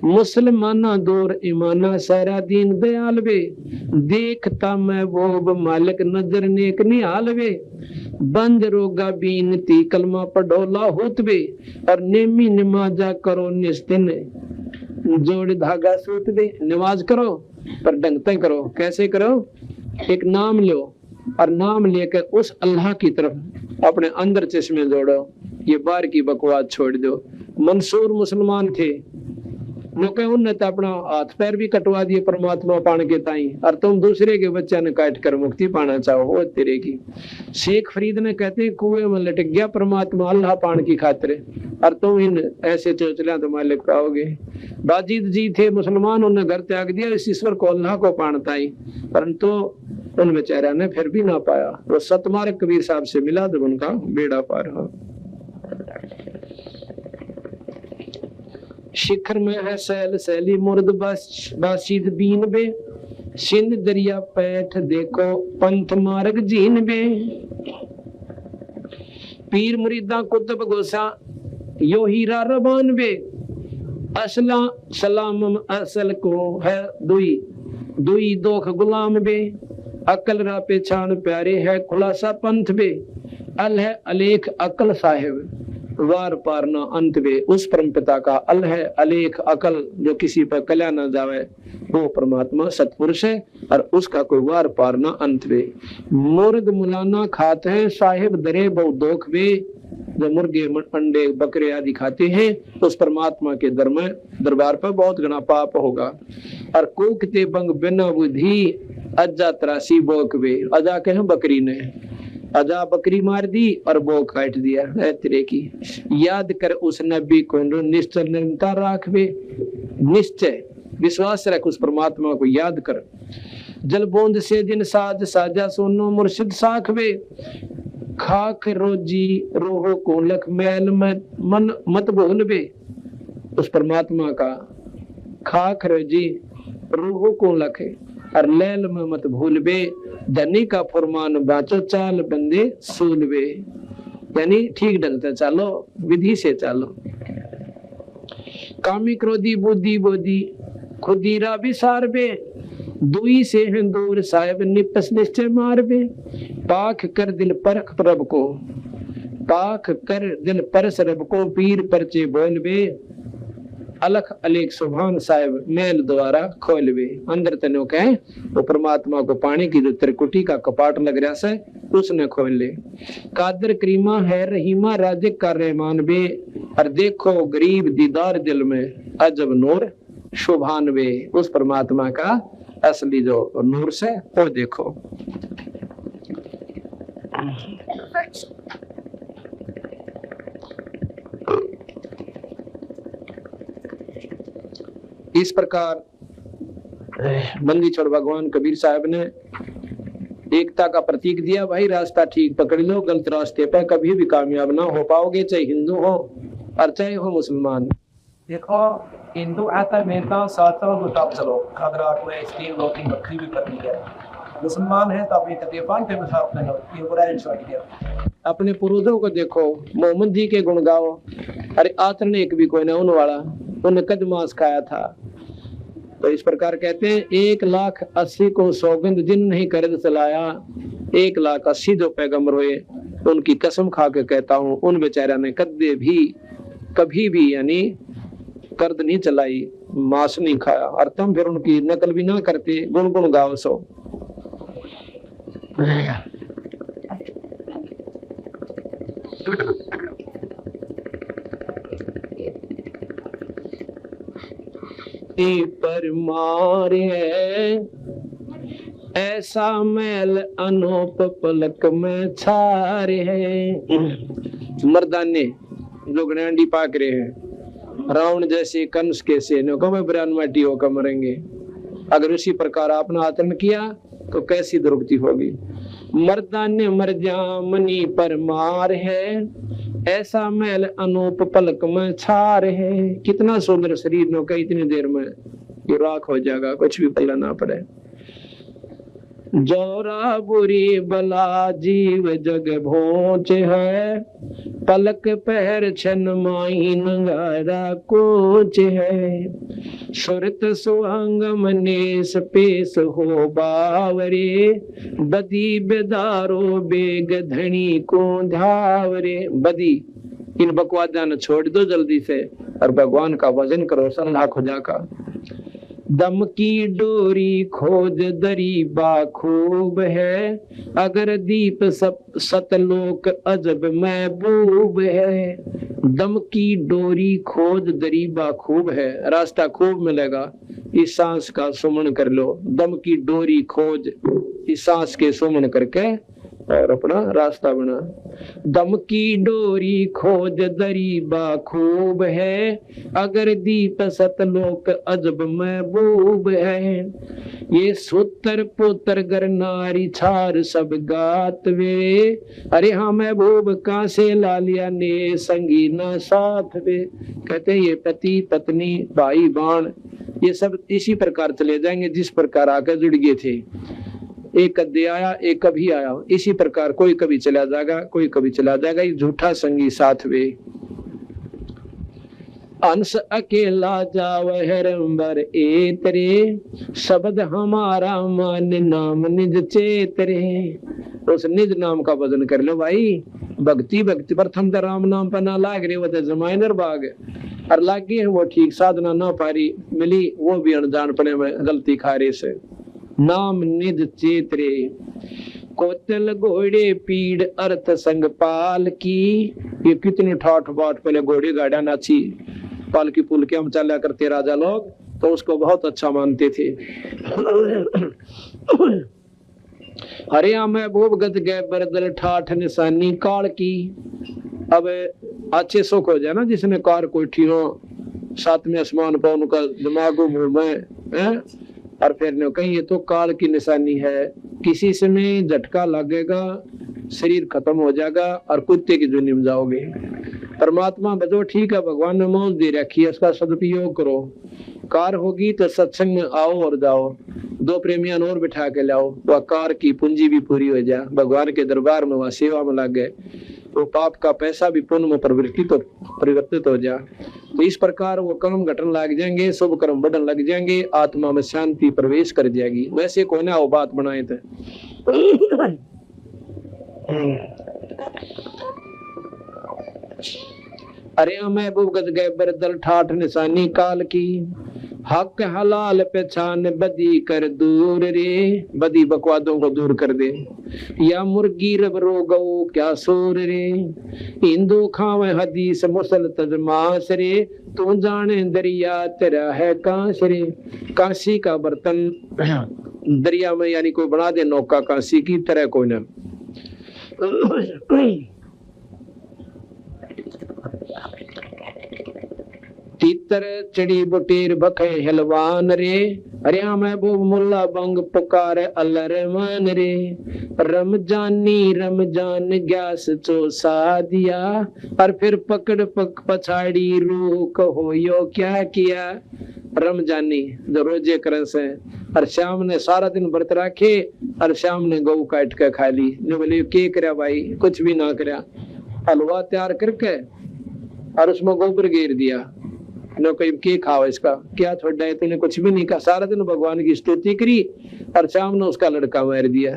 मुसलमाना दूर ईमाना सारा दीन दयाल बे, देखता मैं वो मालिक नजर नेक निहाल बे, बंद रोगा बीनती कलमा पढ़ोला होत बे, और नेमी नमाजा करो निस्तिन जोड़ धागा सूत बे। नमाज करो पर ढंग से करो। कैसे करो? एक नाम लो, और नाम लेकर उस अल्लाह की तरफ अपने अंदर चश्मे जोड़ो, ये बाहर की बकवास छोड़ दो। मंसूर मुसलमान थे, उन्होंने तो अपना हाथ पैर भी कटवा दिए परमात्मा पाने के ताई, और तुम दूसरे के बच्चा ने काट कर मुक्ति पाना चाहो, वो तेरे की। शेख फरीद ने कहते हैं कुएं में लटक गया परमात्मा अल्लाह पान की खातिर, और तुम इन ऐसे चोचलियां तो मालिक पाओगे। बाजीद जी थे मुसलमान, उन्होंने घर त्याग दिया इस ईश्वर को अल्लाह को पानता ही, परंतु उन बेचारा ने फिर भी ना पाया। वो सतमार्ग कबीर साहब से मिला तो उनका बेड़ा पार हो। शिखर में है सैल सैली मुर्द बासीद बीन बे, सिंध दरिया पैठ देखो पंथ मार्ग जीन बे। पीर मुरीदा कुतुब गोसा यो हीरा रबान बे, असला सलाम असल को है दुई दुई दोख गुलाम बे, अकल रा पेछान प्यारे है खुलासा पंथ बे, अल है अलेख अकल साहिब वार पार न अंत बे। उस परम पिता का अल है अलेख अकल, जो किसी पर कल्या न जावे, वो परमात्मा सतपुरुष है, और उसका कोई वार पार न अंत बे। मुर्ग मुलाना खाते हैं साहिब दरे बहु दोख बे, जो मुर्गे अंडे बकरे आदि खाते हैं उस परमात्मा के दरबार पर बहुत घना पाप होगा। और कूकते बंग बिना बुद्धि अजा त्रासी बोक बे, अजा कहें बकरी ने, अजा बकरी मार दी और वो काट दिया है तेरे की। याद कर उस नबी को निश्चय निरंतर राखबे, निश्चय विश्वास रख उस परमात्मा को याद कर। जल बूंद से दिन साज साजा सोनो मुर्शिद साखबे, खाक रोजी रोहो को लख मैल में मन मत भूलबे। उस परमात्मा का खाक रोजी रूह को लखे और लैल में मत भूलबे, धनी का फरमान बाचो चाल बंदे सूलबे। यानी ठीक ढंग से चलो, विधि से चलो। कामी क्रोधी बुद्धि बोधी खुदीरा विसार बे, दुई से हैं दूर साहेब निपस निश्चय मार बे। पाख कर दिल परख प्रभ को, पाख कर दिल परस रब को, पीर परचे बोल बे। अलख अलेख सुभान साहेब मेल द्वारा खोल बे। अंदर तनो कहे वो परमात्मा को पानी की जो त्रिकुटी का कपाट लग रहा से उसने खोल ले। कादर करीमा है रहीमा राजिक का रहमान बे, और देखो गरीब दीदार दिल में अजब नूर शुभान बे। उस परमात्मा का असली जो नूर से वो देखो। इस प्रकार बंदी छोड़ भगवान कबीर साहब ने एकता का प्रतीक दिया। भाई रास्ता ठीक पकड़ लो, गलत रास्ते पर कभी भी कामयाब ना हो पाओगे, चाहे हिंदू हो और चाहे हो मुसलमान। देखो हिंदू आता मेहता साथ गुताब चलो अगर आपको इसकी रोटी बकरी भी करनी है, मुसलमान है तो अपनी तकलीफान पे मुसाफ करो, ये बुराई छोड़ दिया। अपने पूर्वजों को देखो, मोहम्मद जी के गुण गाओ। अरे आचरण एक भी कोई ना उन वाला, उन्हें कद मांस खाया था। तो इस प्रकार कहते हैं 1,80,000 को सौगंध जिन नहीं कर चलाया, 1,80,000 जो पैगंबर हुए उनकी कसम खा के कहता हूँ उन बेचारा ने कदे भी कभी भी यानी कर्द नहीं चलाई, मांस नहीं खाया। और तुम फिर उनकी नकल भी ना करते, गुण गुण गाओ सो। पर मारे ऐसा मैल अनूप पलक में छारे है। मर्दाने जो गणंडी पाक रहे हैं, रावण जैसे कंस के सेनों को में ब्रान माटी होकर मरेंगे। अगर उसी प्रकार आपने आचरण किया तो कैसी दुर्गति होगी। मर्दाने मर जा मनी पर मार है, ऐसा मैल अनूप पलक में छार है। कितना सुंदर शरीर नो का इतनी देर में ये राख हो जाएगा, कुछ भी पल्ला ना पड़े। जोरा बुरी बला जीव जग भोच है, पलक पैर छन माही नंगारा कोच है। सुरत सुअंग मनेस पेश हो बावरे, बदी बेदारो बेग धनी को धावरे। बदी इन बकवादा न छोड़ दो जल्दी से और भगवान का भजन करो, सन्ना खुदा का। दम की डोरी खोज दरी बाखूब है, अगर दीप सतलोक अजब महबूब है। दम की डोरी खोज दरी बाखूब है, रास्ता खूब मिलेगा, इस सांस का सुमन कर लो। दम की डोरी खोज, इस सांस के सुमन करके और अपना रास्ता बना। दम की डोरी खोज दरी बाखूब है, अगर दीप सतलोक अजब महबूब है। ये सूत्र पुत्र गर नारी छार सब गात वे, अरे हाँ महबूब का से लालिया ने संगी ना साथ वे। कहते ये पति पत्नी भाई बहन ये सब इसी प्रकार चले जाएंगे जिस प्रकार आकर जुड़ गए थे। एक कद्दे आया एक कभी आया, इसी प्रकार कोई कभी चला जाएगा कोई कभी चला जाएगा। ये झूठा संगी साथ वे। अंश अकेला जाव हरंबर एतरे, शब्द हमारा मान नाम निज चेतरे। उस निज नाम का भजन कर लो भाई। भक्ति भक्ति प्रथम तो राम नाम पर ना लाग रहे, वो तो जमाइनर बाग और लागे वो ठीक साधना ना पारी मिली, वो भी अनजान पड़े में गलती खारे से। नाम निज चेतरे, कोतल घोड़े पीड़ अर्थ संग पाल की। ये कितनी ठाठ बाट पहले घोड़े गाड़ियां नाची, पालकी पुल के हम चला करते राजा लोग, तो उसको बहुत अच्छा मानते थे। हरिया महबूब गद गए बरदल ठाठ निशानी काल की। अब अच्छे सुख हो जाए ना जिसने कार कोठी हो, सातवें आसमान पर उनका दिमाग में और फिर ने कहीं ये तो काल की निशानी है, किसी समय झटका लगेगा शरीर खत्म हो जाएगा और कुत्ते की जुनी में जाओगे। परमात्मा बजो ठीक है, भगवान ने मौज दे रखी है, उसका सदुपयोग करो। कार होगी तो सत्संग में आओ और जाओ, 2 प्रेमियां और बिठा के लाओ, वह कार की पूंजी भी पूरी हो जाए, भगवान के दरबार में वह सेवा में लग गए, वो पाप का पैसा भी पुण्य में परिवर्तित हो जाए। तो इस प्रकार वो कर्म घटन लग जाएंगे, शुभ कर्म बढ़न लग जाएंगे, आत्मा में शांति प्रवेश कर जाएगी। वैसे कोई ना वो बात बनाए थे। अरे महबूब गज गए बरदल ठाठ निशानी काल की, हक हलाल पहचान बदी कर दूर रे, बदी बकवादों को दूर कर दे। या मुर्गी रब रोगो क्या सूर रे, हिंदू खावे हदीस मुसल तजमास रे, तू जाने दरिया तेरा है कांस रे। कांसी का बर्तन दरिया में यानी कोई बना दे नौका कांसी की तरह कोई ना। तीतर चढ़ी बुटीर बखे हलवान रे, अरे महबूब मुल्ला बंग पुकारे अल्लाह रहमान रे। रमजान ग्यास चोसा दिया, और फिर पकड़ पछाड़ी रूह कहो यो क्या किया। रमजानी जो रोजे करे से, और शाम ने सारा दिन व्रत रखे, और शाम ने गऊ काट के खा ली। जो बोले के करया भाई, कुछ भी ना करया, हलवा तैयार करके और उसमें गोबर घेर दिया। नो कहीं के खाओ इसका क्या छोड़ा है, तूने कुछ भी नहीं कहा, सारा दिन भगवान की स्तुति करी, और शाम ने उसका लड़का मार दिया,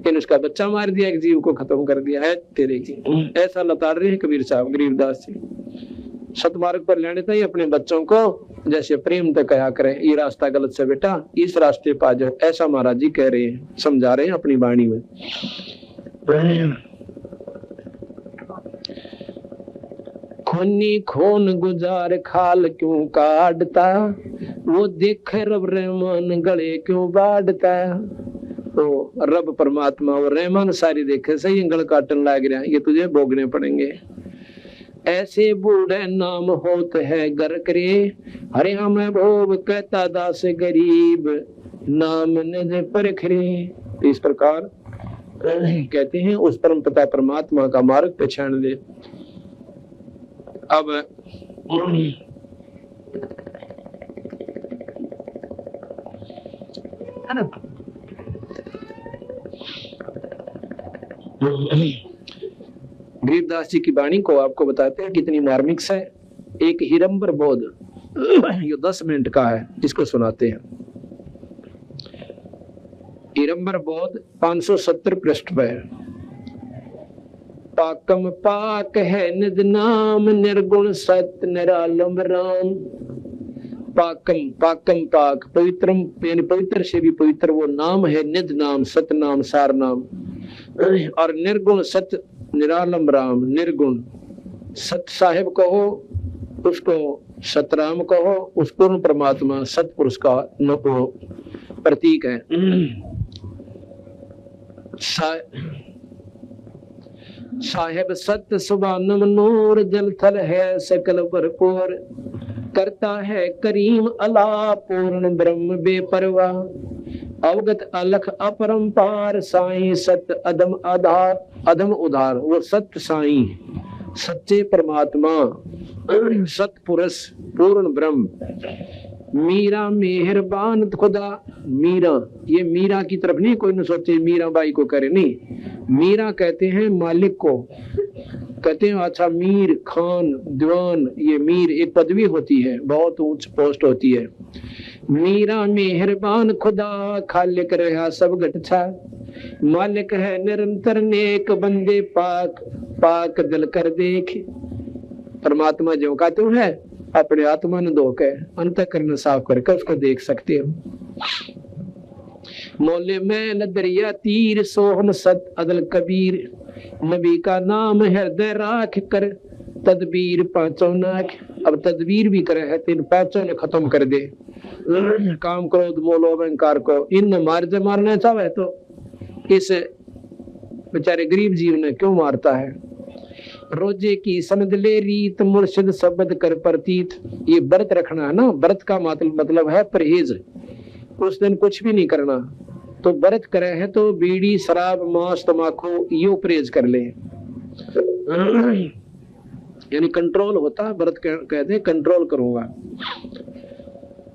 फिर उसका बच्चा मार दिया, एक जीव को खत्म कर दिया है तेरे की। ऐसा लताड़ रहे हैं कबीर साहब गरीबदास जी। सतमार्ग पर लेने चाहिए अपने बच्चों को, जैसे प्रेम तक कहा करें, ये रास्ता गलत से बेटा, इस रास्ते पा जाओ, ऐसा महाराज जी कह रहे हैं, समझा रहे हैं अपनी वाणी में। खूनी खून गुजार खाल क्यों काटता, वो देख रब रहमान गले क्यों बाढ़ता। तो रब परमात्मा और रहमान सारी देखे सही गल काटन लग रहा है, ये तुझे भोगने पड़ेंगे। ऐसे बूढ़े नाम होत है घर करे, हरे हमें भोग कहता दास गरीब, नाम न परखरे। इस प्रकार कहते हैं उस परम पिता परमात्मा का मार्ग पहचान ले। अब गरीबदास जी की वाणी को आपको बताते हैं कितनी मार्मिक है। एक हिरंबर बोध, ये 10 मिनट का है, जिसको सुनाते हैं। हिरंबर बोध 570 पृष्ठ पर। पाकम पाक है निज नाम, निर्गुण सत्य निरालंब राम। पाकम पाकम पाक पवित्रम, यानी पवित्र से भी पवित्र वो नाम है, निज नाम, सत नाम, सार नाम। और निर्गुण सत्य निरालंब राम, निर्गुण सत साहिब कहो, उसको सतराम कहो, उस पूर्ण परमात्मा सतपुरुष का प्रतीक है। साहेब सत्य सुबानम नूर, जल थल है सकल भरपूर, करता है करीम अला पूर्ण ब्रह्म बेपरवाह। अवगत अलख अपरंपार, साईं सत्य अदम आधार, अदम उधार। वो सत्य साईं, सच्चे परमात्मा, सतपुरुष, पूर्ण ब्रह्म। मीरा मेहरबान खुदा। मीरा, ये मीरा की तरफ नहीं कोई न सोचे मीरा बाई को करे, नहीं। मीरा कहते हैं मालिक को, कहते हैं अच्छा मीर खान दीवान, ये मीर एक पदवी होती है, बहुत ऊंच पोस्ट होती है। मीरा मेहरबान खुदा, खालिक रहा सब घटछा, मालिक है निरंतर नेक, बंदे पाक पाक दिल कर देख। परमात्मा जो का तू है, अपने आत्मा ने धो के अंतःकरण साफ करके उसको देख सकते हो। मोले में दरिया तीर, सोहन सत अदल कबीर, नबी का नाम हृदय राख कर, तदबीर पांचों नाख। अब तदबीर भी करे है, 3 पांचों ने खत्म कर दे। काम क्रोध मोह अहंकार को इन मारने चाहे तो इस बेचारे गरीब जीव ने क्यों मारता है। रोजे की समझ ले रीत, मुर्शिद शब्द कर प्रतीत। ये व्रत रखना है ना, व्रत का मतलब है परहेज। उस दिन कुछ भी नहीं करना, तो व्रत करे है तो बीड़ी शराब मांस तमाकू यो परहेज कर ले, यानी कंट्रोल होता है। व्रत कहते हैं कंट्रोल करूंगा।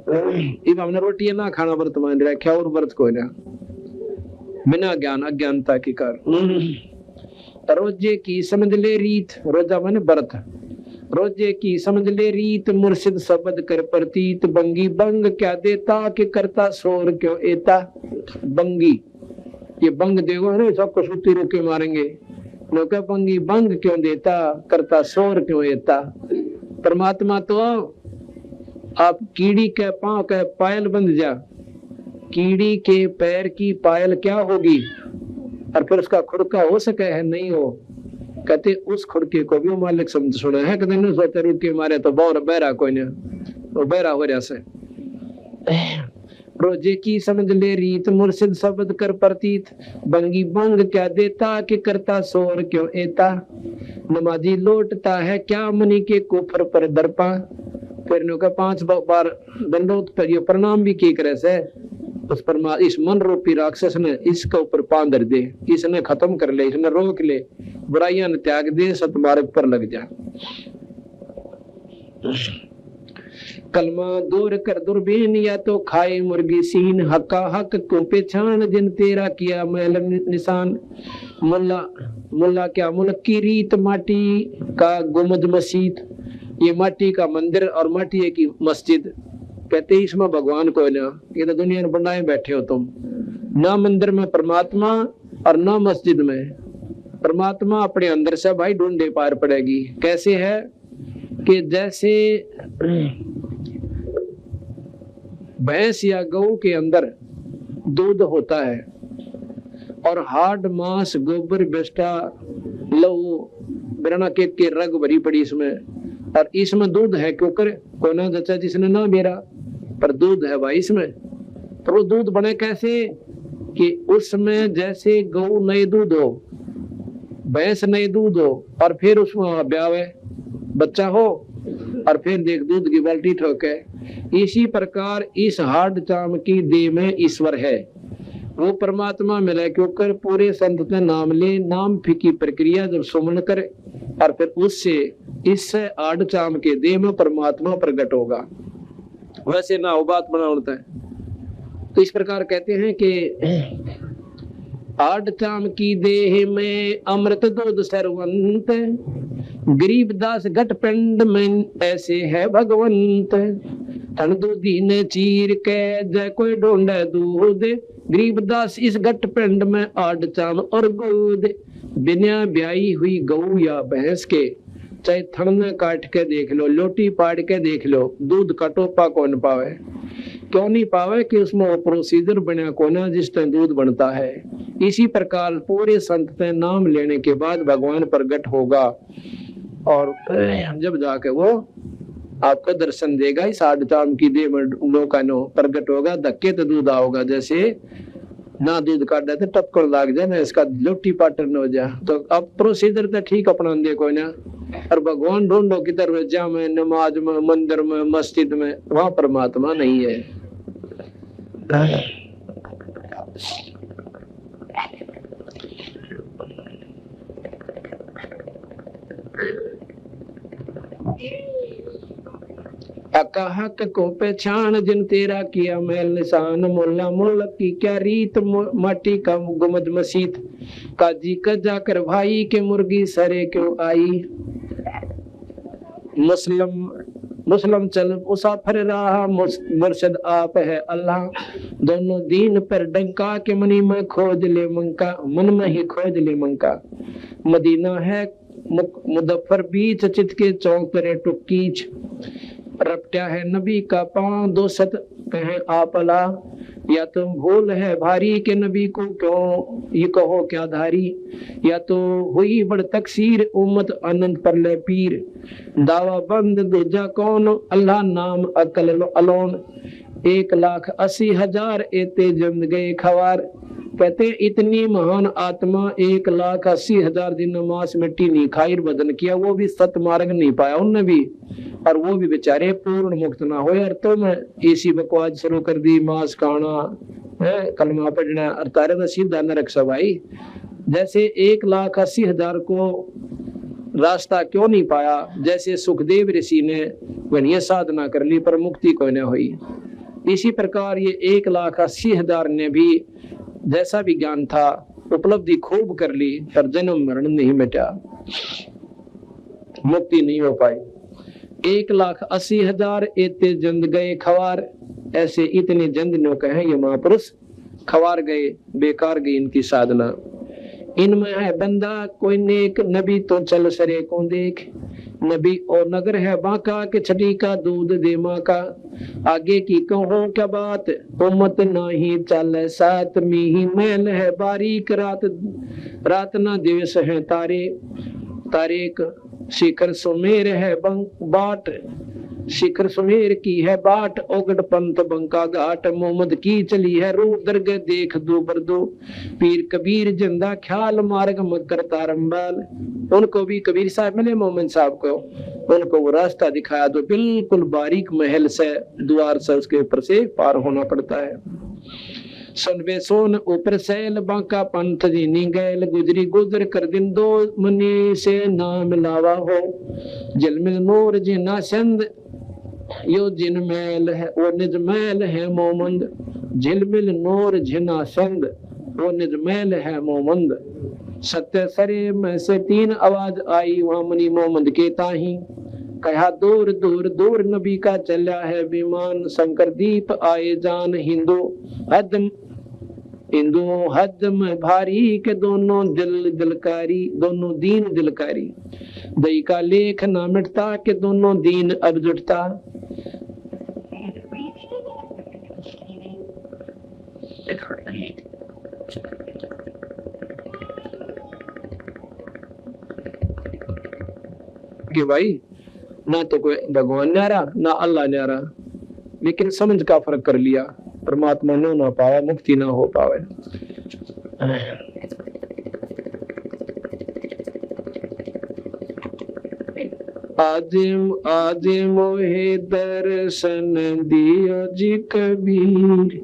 इब हमने रोटी ना खाना व्रत मान रखा और व्रत कोई ना बिना ज्ञान अज्ञानता की कर। रोजे की समझ ले रीत, रोजा माने व्रत, रोजे की समझ ले रीत, मुर्शिद शब्द कर प्रतीत, बंगी बंग क्या देता कि करता शोर क्यों एता। बंगी ये बंग देगा ना सबको सुती रुके मारेंगे, लोग बंगी बंग क्यों देता करता शोर क्यों एता। परमात्मा तो आप कीड़ी के पांव के पायल बंध जा, कीड़ी के पैर की पायल क्या होगी और फिर उसका खुड़का हो सके है नहीं हो, कहते उस खुड़के को भी मालिक समझ सुना है, कहते नहीं सोचते रुके मारे तो बहुत बहरा कोई नहीं, वो बहरा हो जैसे। रोजे की समझ ले रीत, मुर्शिद शब्द कर प्रतीत, बंगी बंग क्या देता कि करता शोर क्यों एता। नमाजी लौटता है क्या मनी के कुफर पर दर्पा, फिर नो का 5 बार दंडोत पर ये प्रणाम भी की करे से उस परमा इस मन रूपी राक्षस ने इसके ऊपर पांव धर दे, इसने खत्म कर ले, इसने रोक ले, बुराइयां ने त्याग दे, सतमार्ग पर लग जा। कलमा दूर कर दुर्बीन या तो खाए मुर्गी सीन, हक्का हक को पहचान जिन तेरा किया मैल निशान। मुल्ला मुल्ला क्या मुल्क की रीत, माटी का गुमज मस्जिद, ये माटी का मंदिर और माटी की मस्जिद, कहते इसमें भगवान को ना, ये तो दुनिया में बनाए बैठे हो तुम, ना मंदिर में परमात्मा और ना मस्जिद में। परमात्मा अपने अंदर से भाई ढूंढे पार पड़ेगी। कैसे है कि जैसे भैंस या गऊ के अंदर दूध होता है और हाड मांस गोबर बेस्टा लहू बिरना के रग भरी पड़ी इसमें, और इसमें दूध है क्योंकि कोना जचा जिसने ना मेरा पर दूध है भाई इसमें। तो वो दूध बने कैसे कि उसमें जैसे गऊ नए दूध हो, भैंस नए दूध हो और फिर उसमें ब्यावे बच्चा हो और फिर देख दूध की बाल्टी ठोके, इसी प्रकार इस हाड चाम की देह में ईश्वर है, वो परमात्मा मिले क्योंकि पूरे संत ने नाम ले, नाम की प्रक्रिया जब सुमन करे और फिर उससे इस आड़ चाम के देह में परमात्मा प्रकट होगा। वैसे ना वो बात बना होता है। तो इस प्रकार कहते हैं कि आड़ चाम की देह में अमृत दूध सरवंत, गरीबदास घट पिंड में ऐसे है भगवंत। तन दूधी ने चीर के जय कोई ढूंढे दूध, गरीबदास इस घट पिंड में आड़ चाम और दूध। बिना ब्याई हुई गऊ या भैंस के चाहे थन में काट के देख लो, लोटी पाड़ के देख लो, दूध का टोपा कौन पावे, क्यों नहीं पावे कि उसमें वो प्रोसीजर बना कोना जिस तरह दूध बनता है। इसी प्रकार पूरे संत के नाम लेने के बाद भगवान प्रकट होगा और जब जाके वो आपको दर्शन देगा, इस आड़ चाम की देह में लोका नो प्रकट होगा, धक्के तो दूध आओगा, जैसे ना दूध काट देते टपकड़ लाग जाए ना, इसका लोटी पाटर न हो जाए। तो अब प्रोसीजर तो ठीक अपना दे कोई ना, और भगवान ढूंढो किधर जा में, नमाज में, मंदिर में, मस्जिद में, वहां परमात्मा नहीं है। हक को पहचान जिन तेरा किया मैल निशान। मुल्ला मुल्क की क्या रीत, माटी का गुमद मसीत, काजी का जाकर भाई के मुर्गी सरे क्यों आई। मुस्लिम चल मुसाफिर रहा, मुर्शद आप है अल्लाह। दोनों दीन पर डंका के मनी में खोज ले मंका, मन में ही खोज ले मंका। मदीना है मुजफ्फर बीच, चित के चौक पर टुकीच। रपटा है नबी का पांव, दो सत कहे आपला। या तो भूल है भारी के नबी को क्यों ये कहो क्या धारी। या तो हुई बड़ तकसीर उम्मत आनंद पर ले पीर। दावा बंद दूजा कौन, अल्लाह नाम अकल अलोन। 1,80,000 एते जम गए खवार। कहते इतनी महान आत्मा 1,80,000 दिन मांस मिट्टी नहीं खाई, बदन किया, वो भी सत मार्ग नहीं पाया उनने भी, और वो भी बेचारे पूर्ण मुक्त ना हो। यार तुम ऐसी बकवास शुरू कर दी, मांस खाना है, कलमा पढ़ना, और तारे तो सीधा न रख भाई। जैसे 1,80,000 को रास्ता क्यों नहीं पाया, जैसे सुखदेव ऋषि ने बढ़िया साधना कर ली पर मुक्ति कोई न हुई। इसी प्रकार ये 1,80,000 ने भी जैसा भी ज्ञान था उपलब्धि खूब कर ली, पर जन्म मरण नहीं मिटा, मुक्ति नहीं हो पाई। 1,80,000 एते जंद गए खवार, ऐसे इतने जंदनों के हैं ये महापुरुष, खवार गए, बेकार गई इनकी साधना। इनमें है बंदा कोई नेक, नबी तो चल सरे को देख, नबी और नगर है बांका के छठी का दूध दे माँ का, आगे की कहूँ क्या बात उम्मत नाही चल साथ, मीही मैल है बारीक रात, रात ना दिवस है तारे, तारेक शिखर सुमेर है बाट, शिखर सुमेर की है बाट, ओगड़ पंत बंका घाट, मोहम्मद की चली है रू दरगह देख दो बरदो, पीर कबीर जिंदा ख्याल मार्ग मकर तारंबाल। उनको भी कबीर साहब मिले मोहम्मद साहब को, उनको वो रास्ता दिखाया तो बिल्कुल बारीक महल से द्वार से उसके ऊपर से पार होना पड़ता है। सनबे सोन ऊपर सैल बांका पंथ दीनी गैल, गुजरी गुजर कर दिन दो मनी से नाम लावा हो, जलमिल नूर जिना संद यो जिन मैल है वो निज मैल है मोमंद, झिलमिल नूर जिना संद वो निज मैल है मोमंद। सत्य सरे में से 3 आवाज आई वहां मनी मोमंद के ताही, कहा दूर दूर दूर नबी का चला है विमान, शंकर दीप आए जान हिंदू हद में भारी के दोनों दिल दिलकारी, दोनों दीन दिलकारी, दई का लेख ना मिटता के दोनों दीन अब जुटता। कि भाई ना तो कोई भगवान न्यारा ना अल्लाह न्यारा, लेकिन समझ का फर्क कर लिया, परमात्मा ने ना पाया, मुक्ति ना हो पावे। आज मोहे दर्शन दियो जी कबीर,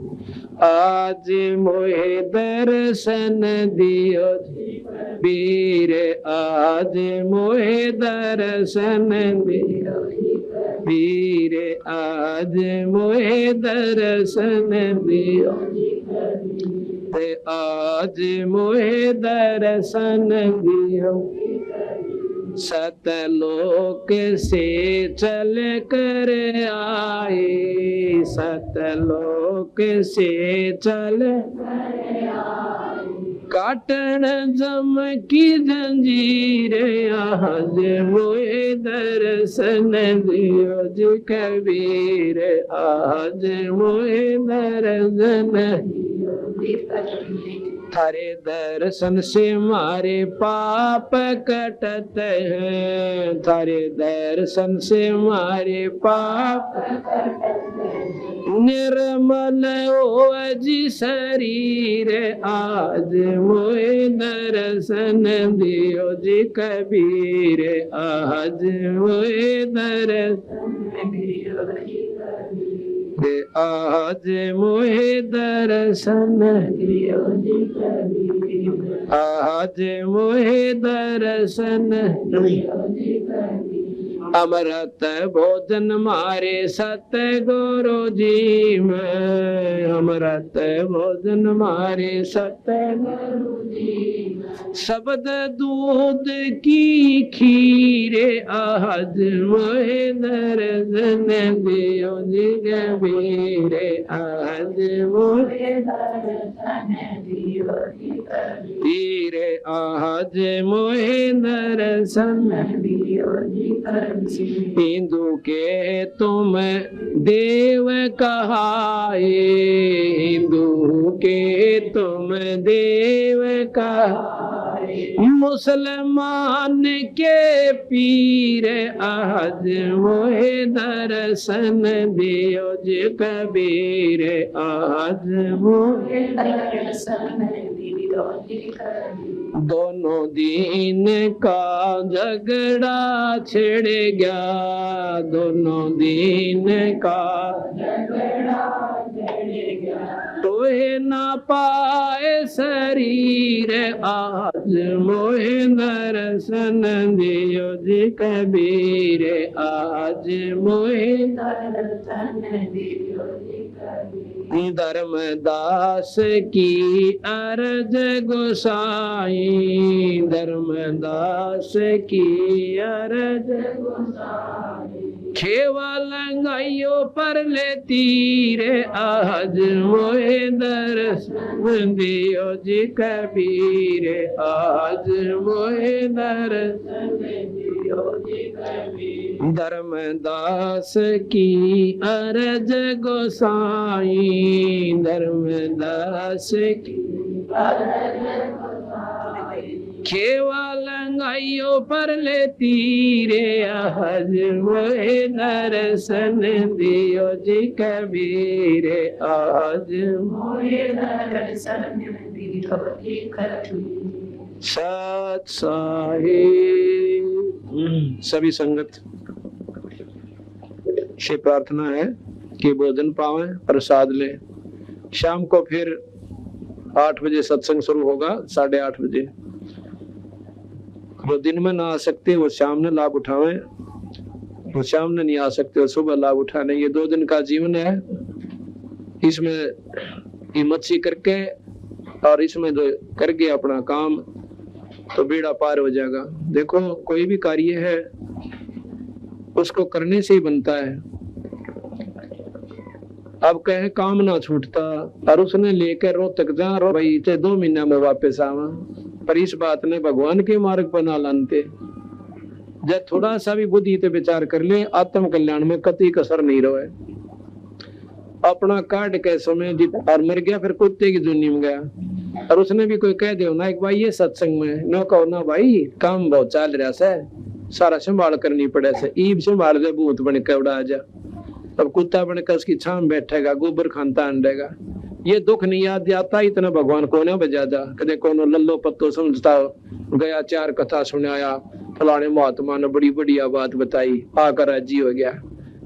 आज मोहे दर्शन दियो जी कबीर, आज मोहे दर्शन दियो कबीर, आज मोहे दर्शन दियो ते, आज मोहे दर्शन दियो। सतलोक से चल कर आए, सतलोक से चल काटन जम की जंजीर, आज मोहे दर्शन दियो जी कबीर, आज मोहे दर्शन थारे दर्शन से मारे पाप कटते हैं, थारे दर्शन से मारे पाप निर्मल हो जी शरीर, आज मोहे दर्शन दियो जी कबीर, आज मोहे दर्शन दियो, आज मोहे दर्शन दियो जी कबीर, आज मोहे दर्शन दियो जी कबीर। अमृत भोजन मारे सतगुरु जी में, अमृत भोजन मारे सतगुरु जी, शब्द दूध की खीर, आज मोहे दर्शन दियो जी कबीर, आज मोहे दर्शन दियो जी कबीर, आज मोहे दर्शन दियो जी कबीर। हिंदू के तुम देव कहाए, हिंदू के तुम देव कहाए, मुसलमान के पीर, आज मोहे दर्शन दियो जी कबीर, आज मोहे दर्शन दियो जी कबीर। दोनों दीन का झगड़ा छिड़ गया, दोनों दीन का झगड़ा छिड़ गया, तो मोहे ना पाए शरीर, आज मोहे दर्शन दियो जी कबीर, आज मोहे दर्शन दियो जी कबीर। धर्मदास की अरज गोसाई, धर्मदास की अरज गोसाई, खेवा लंगाइयो पर ले तीरे, आज मोहे दर्शन दियो जी कबीर, आज मोहे दर्शन दियो जी कबीर। धर्मदास की अरज गोसाई, धर्मदास की अरज गोसाई, खेवा लंगाइयो पर ले तीरे, आज मोहे दर्शन दियो जी कबीर, आज मोहे दर्शन दियो जी कबीर। सत साहिब। सभी संगत से प्रार्थना है कि भोजन पावे, प्रसाद ले। शाम को फिर 8 बजे सत्संग शुरू होगा, 8:30 बजे। वो दिन में ना आ सकते वो शाम ने लाभ उठावे, वो शाम ने नहीं आ सकते वो सुबह लाभ उठाने। ये 2 दिन का जीवन है, इसमें हिम्मत सी करके और इसमें जो कर गए अपना काम तो बेड़ा पार हो जाएगा। देखो कोई भी कार्य है उसको करने से ही बनता है। अब कहे काम ना छूटता और उसने लेकर रो तक जा रो भाई 2 महीना में वापस आवा, पर इस बात ने भगवान के मार्ग पर ना लानते। जब थोड़ा सा भी बुद्धि पे विचार कर ले, आत्म कल्याण में कतई कसर नहीं रहे। अपना काट के समय और मर गया, फिर कुत्ते की दुनिया में गया। और उसने भी कोई कह दो ना एक भाई ये सत्संग में न कहो ना भाई काम बहुत चल रहा से, सारा संभाल करनी पड़े से, ईब संभाल दे भूत बन के उड़ा जा। अब कुत्ता बनकर उसकी छाम बैठेगा, गोबर खानता अंडेगा। ये दुख नहीं याद आता, इतना भगवान को ना बजादा। कदे कोनो लल्लो पत्तो समझता गया, 4 कथा सुनाया, फलाने महात्मा ने बड़ी बढ़िया बात बताई, आकर राजी हो गया।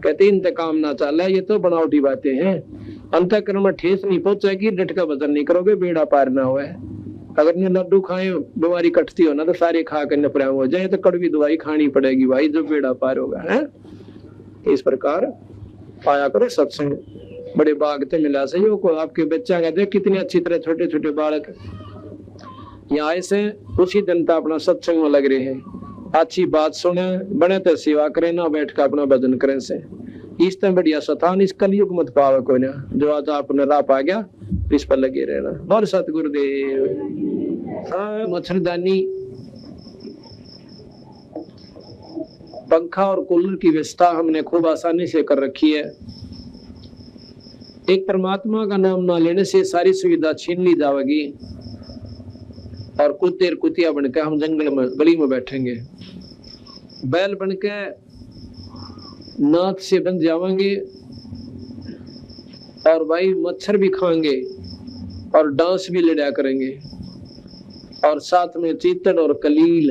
कहते इंतकाम ना चला, ये तो बनावटी बातें हैं। अंतःकरण में ठेस नहीं पहुंचेगी, डट का वजन नहीं करोगे, बेड़ा पार ना हुआ। अगर ने लड्डू खाए बीमारी कटती हो ना तो सारे खा कर नपराम हो जाए, तो कड़वी दवाई खानी पड़ेगी भाई, जो बेड़ा पार होगा। है इस प्रकार पाया करो सत्संग, बड़े बाग ते मिला से को आपके बच्चा का देख कितने अच्छी तरह छोटे छोटे बालक यहाँ ऐसे उसी जनता अपना सत्संग में लग रहे हैं। अच्छी बात सुने, बने तो सेवा करे, ना बैठ कर अपना भजन करें से। इस तरह बढ़िया सतान इस कलयुग मत पावे कोई ना, जो आज आपने राह पा गया इस पर लगे रहना। बहुत सतगुरुदेव। मच्छरदानी, पंखा और कूलर की व्यवस्था हमने खूब आसानी से कर रखी है। एक परमात्मा का नाम ना लेने से सारी सुविधा छीन ली जाएगी और कुत्ते कुतिया बनकर हम जंगल में गली में बैठेंगे, बैल बनके नाथ से बन जाएंगे और भाई मच्छर भी खाएंगे और डांस भी लड़ा करेंगे और साथ में चीतन और कलील